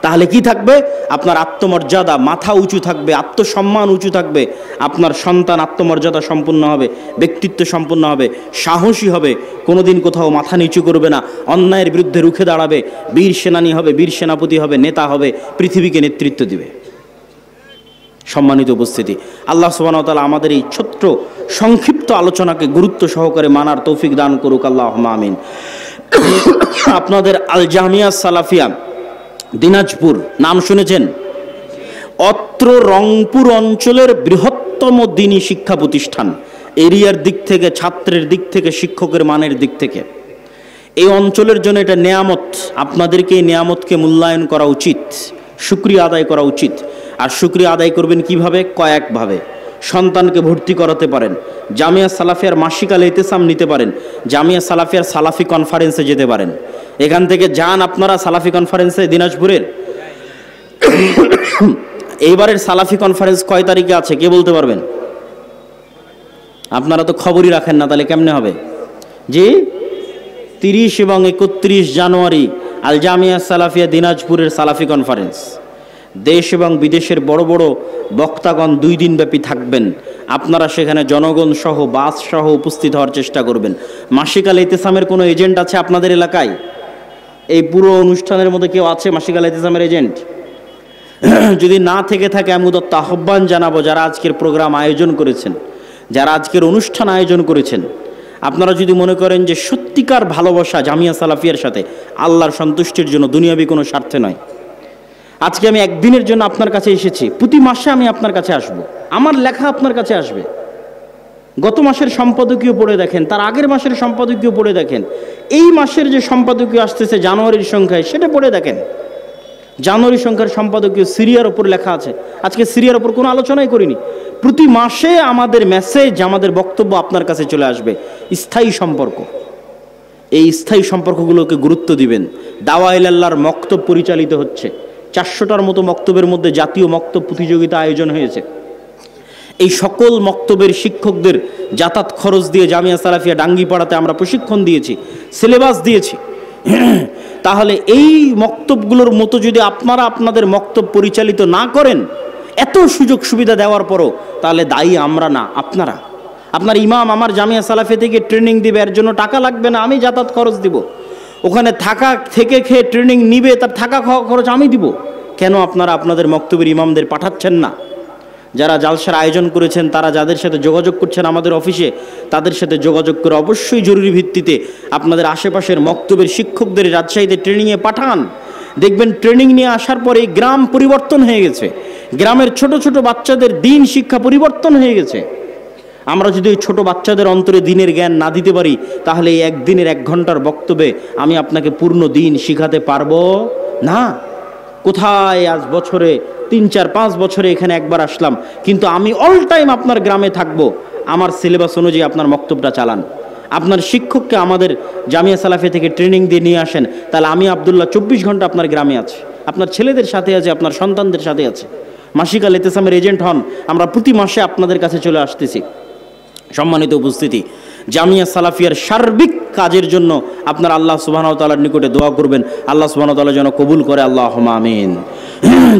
তাহলে কি থাকবে? আপনার আত্মমর্যাদা, মাথা উঁচু থাকবে, আত্মসম্মান উঁচু থাকবে, আপনার সন্তান আত্মমর্যাদা সম্পন্ন হবে, ব্যক্তিত্ব সম্পন্ন হবে, সাহসী হবে, কোনোদিন কোথাও মাথা নিচু করবে না, অন্যায়ের বিরুদ্ধে রুখে দাঁড়াবে, বীর সেনানী হবে, বীর সেনাপতি হবে, নেতা হবে, পৃথিবীকে নেতৃত্ব দিবে। সম্মানিত উপস্থিতি, আল্লাহ সুবহানাহু ওয়া তাআলা আমাদের এই ছোট্ট সংক্ষিপ্ত আলোচনাকে গুরুত্ব সহকারে মানার তৌফিক দান করুক, আল্লাহুম্মা আমিন। আপনাদের আল জামিয়া সালাফিয়া দিনাজপুর নাম শুনেছেন? অত্র রংপুর অঞ্চলের বৃহত্তম দ্বীনি শিক্ষা প্রতিষ্ঠান, এরিয়ার দিক থেকে, ছাত্রের দিক থেকে, শিক্ষকের মানের দিক থেকে এই অঞ্চলের জন্য এটা নেয়ামত। আপনাদেরকে এই নেয়ামতকে মূল্যায়ন করা উচিত, শুকরিয়া আদায় করা উচিত। আর শুকরিয়া আদায় করবেন কিভাবে? কয়েকভাবে। সন্তানকে ভর্তি করাতে পারেন, জামিয়া সালাফিয়ার মাসিক আল ইতিসাম নিতে পারেন, জামিয়া সালাফিয়ার সালাফি কনফারেন্সে যেতে পারেন। এখান থেকে যান আপনারা সালাফি কনফারেন্সে দিনাজপুরের। এইবারের সালাফি কনফারেন্স কয় তারিখে আছে কে বলতে পারবেন? আপনারা তো খবরই রাখেন না, তাহলে কেমনে হবে? জি, 30 এবং 31 জানুয়ারি আল জামিয়া সালাফিয়া দিনাজপুরের সালাফি কনফারেন্স। দেশ এবং বিদেশের বড় বড় বক্তাগণ 2 দিন ব্যাপী থাকবেন। আপনারা সেখানে জনগণ সহ, বাস সহ উপস্থিত হওয়ার চেষ্টা করবেন। মাসিক আল ইতিসামের কোনো এজেন্ট আছে আপনাদের এলাকায়? এই পুরো অনুষ্ঠানের মধ্যে কেউ আছে মাসিক আল ইতিসামের এজেন্ট? যদি না থেকে থাকে আমি উদাত্ত আহ্বান জানাবো, যারা আজকের প্রোগ্রাম আয়োজন করেছেন, যারা আজকের অনুষ্ঠান আয়োজন করেছেন, আপনারা যদি মনে করেন যে সত্যিকার ভালোবাসা জামিয়া সালাফিয়ার সাথে, আল্লাহর সন্তুষ্টির জন্য, দুনিয়াবি কোনো স্বার্থে নয়, আজকে আমি একদিনের জন্য আপনার কাছে এসেছি, প্রতি মাসে আমি আপনার কাছে আসব, আমার লেখা আপনার কাছে আসবে। গত মাসের সম্পাদকীয় পড়ে দেখেন, তার আগের মাসের সম্পাদকীয় পড়ে দেখেন, এই মাসের যে সম্পাদকীয় আসতেছে জানুয়ারির সংখ্যায় সেটা পড়ে দেখেন। জানুয়ারি সংখ্যার সম্পাদকীয় সিরিয়ার ওপর লেখা আছে। আজকে সিরিয়ার ওপর কোনো আলোচনাই করিনি। প্রতি মাসে আমাদের মেসেজ, আমাদের বক্তব্য আপনার কাছে চলে আসবে। স্থায়ী সম্পর্ক, এই স্থায়ী সম্পর্কগুলোকে গুরুত্ব দিবেন। দাওয়া ইলাল্লাহর মক্তব পরিচালিত হচ্ছে, 400টার মতো মক্তবের মধ্যে জাতীয় মক্তব প্রতিযোগিতা আয়োজন হয়েছে। এই সকল মক্তবের শিক্ষকদের যাতায়াত খরচ দিয়ে জামিয়া সালাফিয়া ডাঙ্গিপাড়াতে আমরা প্রশিক্ষণ দিয়েছি, সিলেবাস দিয়েছি। তাহলে এই মক্তবগুলোর মতো যদি আপনারা আপনাদের মক্তব পরিচালিত না করেন, এত সুযোগ সুবিধা দেওয়ার পরও, তাহলে দায়ী আমরা না, আপনারা। আপনার ইমাম আমার জামিয়া সালাফিয়া থেকে ট্রেনিং দিবে, এর জন্য টাকা লাগবে না, আমি যাতায়াত খরচ দিব। ওখানে থাকা থেকে খেয়ে ট্রেনিং নিবে, তার থাকা খাওয়া খরচ আমি দিব। কেন আপনারা আপনাদের মক্তবের ইমামদের পাঠাচ্ছেন না? যারা জালসার আয়োজন করেছেন, তারা যাদের সাথে যোগাযোগ করছেন আমাদের অফিসে, তাদের সাথে যোগাযোগ করে অবশ্যই জরুরি ভিত্তিতে আপনাদের আশেপাশের মক্তবের শিক্ষকদের রাজশাহীতে ট্রেনিংয়ে পাঠান। দেখবেন ট্রেনিং নিয়ে আসার পরে গ্রাম পরিবর্তন হয়ে গেছে, গ্রামের ছোট ছোট বাচ্চাদের দিন শিক্ষা পরিবর্তন হয়ে গেছে। আমরা যদি ওই ছোটো বাচ্চাদের অন্তরে দিনের জ্ঞান না দিতে পারি, তাহলে এই একদিনের 1 ঘন্টার বক্তব্যে আমি আপনাকে পূর্ণ দিন শিখাতে পারবো না। কোথায় আজ বছরে 3, 4, 5 বছরে এখানে একবার আসলাম, কিন্তু আমি অল টাইম আপনার গ্রামে থাকবো। আমার সিলেবাস অনুযায়ী আপনার বক্তব্যটা চালান। আপনার শিক্ষককে আমাদের জামিয়া সালাফি থেকে ট্রেনিং দিয়ে নিয়ে আসেন, তাহলে আমি আব্দুল্লাহ 24 ঘন্টা আপনার গ্রামে আছি, আপনার ছেলেদের সাথে আছে, আপনার সন্তানদের সাথে আছে। মাসিকাল ইতিসামের এজেন্ট হন, আমরা প্রতি মাসে আপনাদের কাছে চলে আসতেছি। সম্মানিত উপস্থিতি, জামিয়া সালাফিয়ার সার্বিক কাজের জন্য আপনার আল্লাহ সুবহানাহু ওয়া তাআলার নিকটে দোয়া করবেন, আল্লাহ সুবহানাহু ওয়া তাআলা যেন কবুল করে, আল্লাহুম্মা আমিন।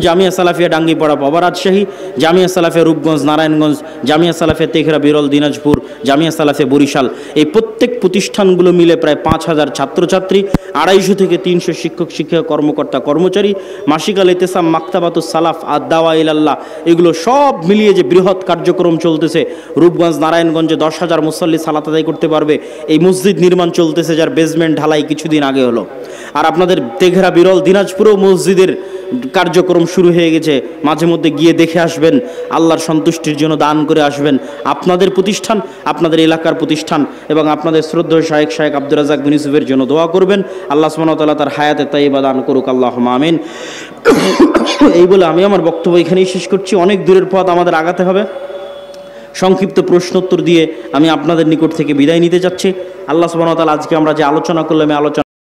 জামিয়া সালাফিয়া ডাঙ্গিপাড়া পাবা রাজশাহী, জামিয়া সালাফিয়া রূপগঞ্জ নারায়ণগঞ্জ, জামিয়া সালাফিয়া তেঘরা বিরল দিনাজপুর, জামিয়া সালাফিয়া বরিশাল, এই প্রত্যেক প্রতিষ্ঠানগুলো মিলে প্রায় 5000 ছাত্রছাত্রী, 250 থেকে 300 শিক্ষক শিক্ষিকা কর্মকর্তা কর্মচারী, মাসিকাল ইতিসাম, মাকতাবাতুস সালাফ, আদ-দাওয়া ইলাল্লাহ, এগুলো সব মিলিয়ে যে বৃহৎ কার্যক্রম চলতেছে। রূপগঞ্জ নারায়ণগঞ্জে 10,000 মুসল্লি সালাত আদায় করতে পারবে এই মসজিদ নির্মাণ চলতেছে, যার বেসমেন্ট ঢালাই কিছুদিন আগে হলো। আর আপনাদের তেঘরা বিরল দিনাজপুরেও মসজিদের কার্যক্রম শুরু হয়ে গেছে, মাঝে মধ্যে গিয়ে দেখে আসবেন, আল্লাহর সন্তুষ্টির জন্য দান করে আসবেন। আপনাদের প্রতিষ্ঠান, আপনাদের এলাকার প্রতিষ্ঠান এবং আপনাদের শ্রদ্ধেয় শায়েখ আব্দুর রাজ্জাক বিন ইউসুফের জন্য দোয়া করবেন, আল্লাহ সুবহানাহু ওয়া তাআলা তার হায়াতে তাইয়্যিবা দান করুক, আল্লাহুম্মা আমিন। এই বলে আমি আমার বক্তব্য এখানেই শেষ করছি। অনেক দূরের পথ আমাদের আগাতে হবে। সংক্ষিপ্ত প্রশ্নোত্তর দিয়ে আমি আপনাদের নিকট থেকে বিদায় নিতে যাচ্ছি। আল্লাহ সুবহানাহু ওয়া তাআলা আজকে আমরা যে আলোচনা করলাম, এই আলোচনা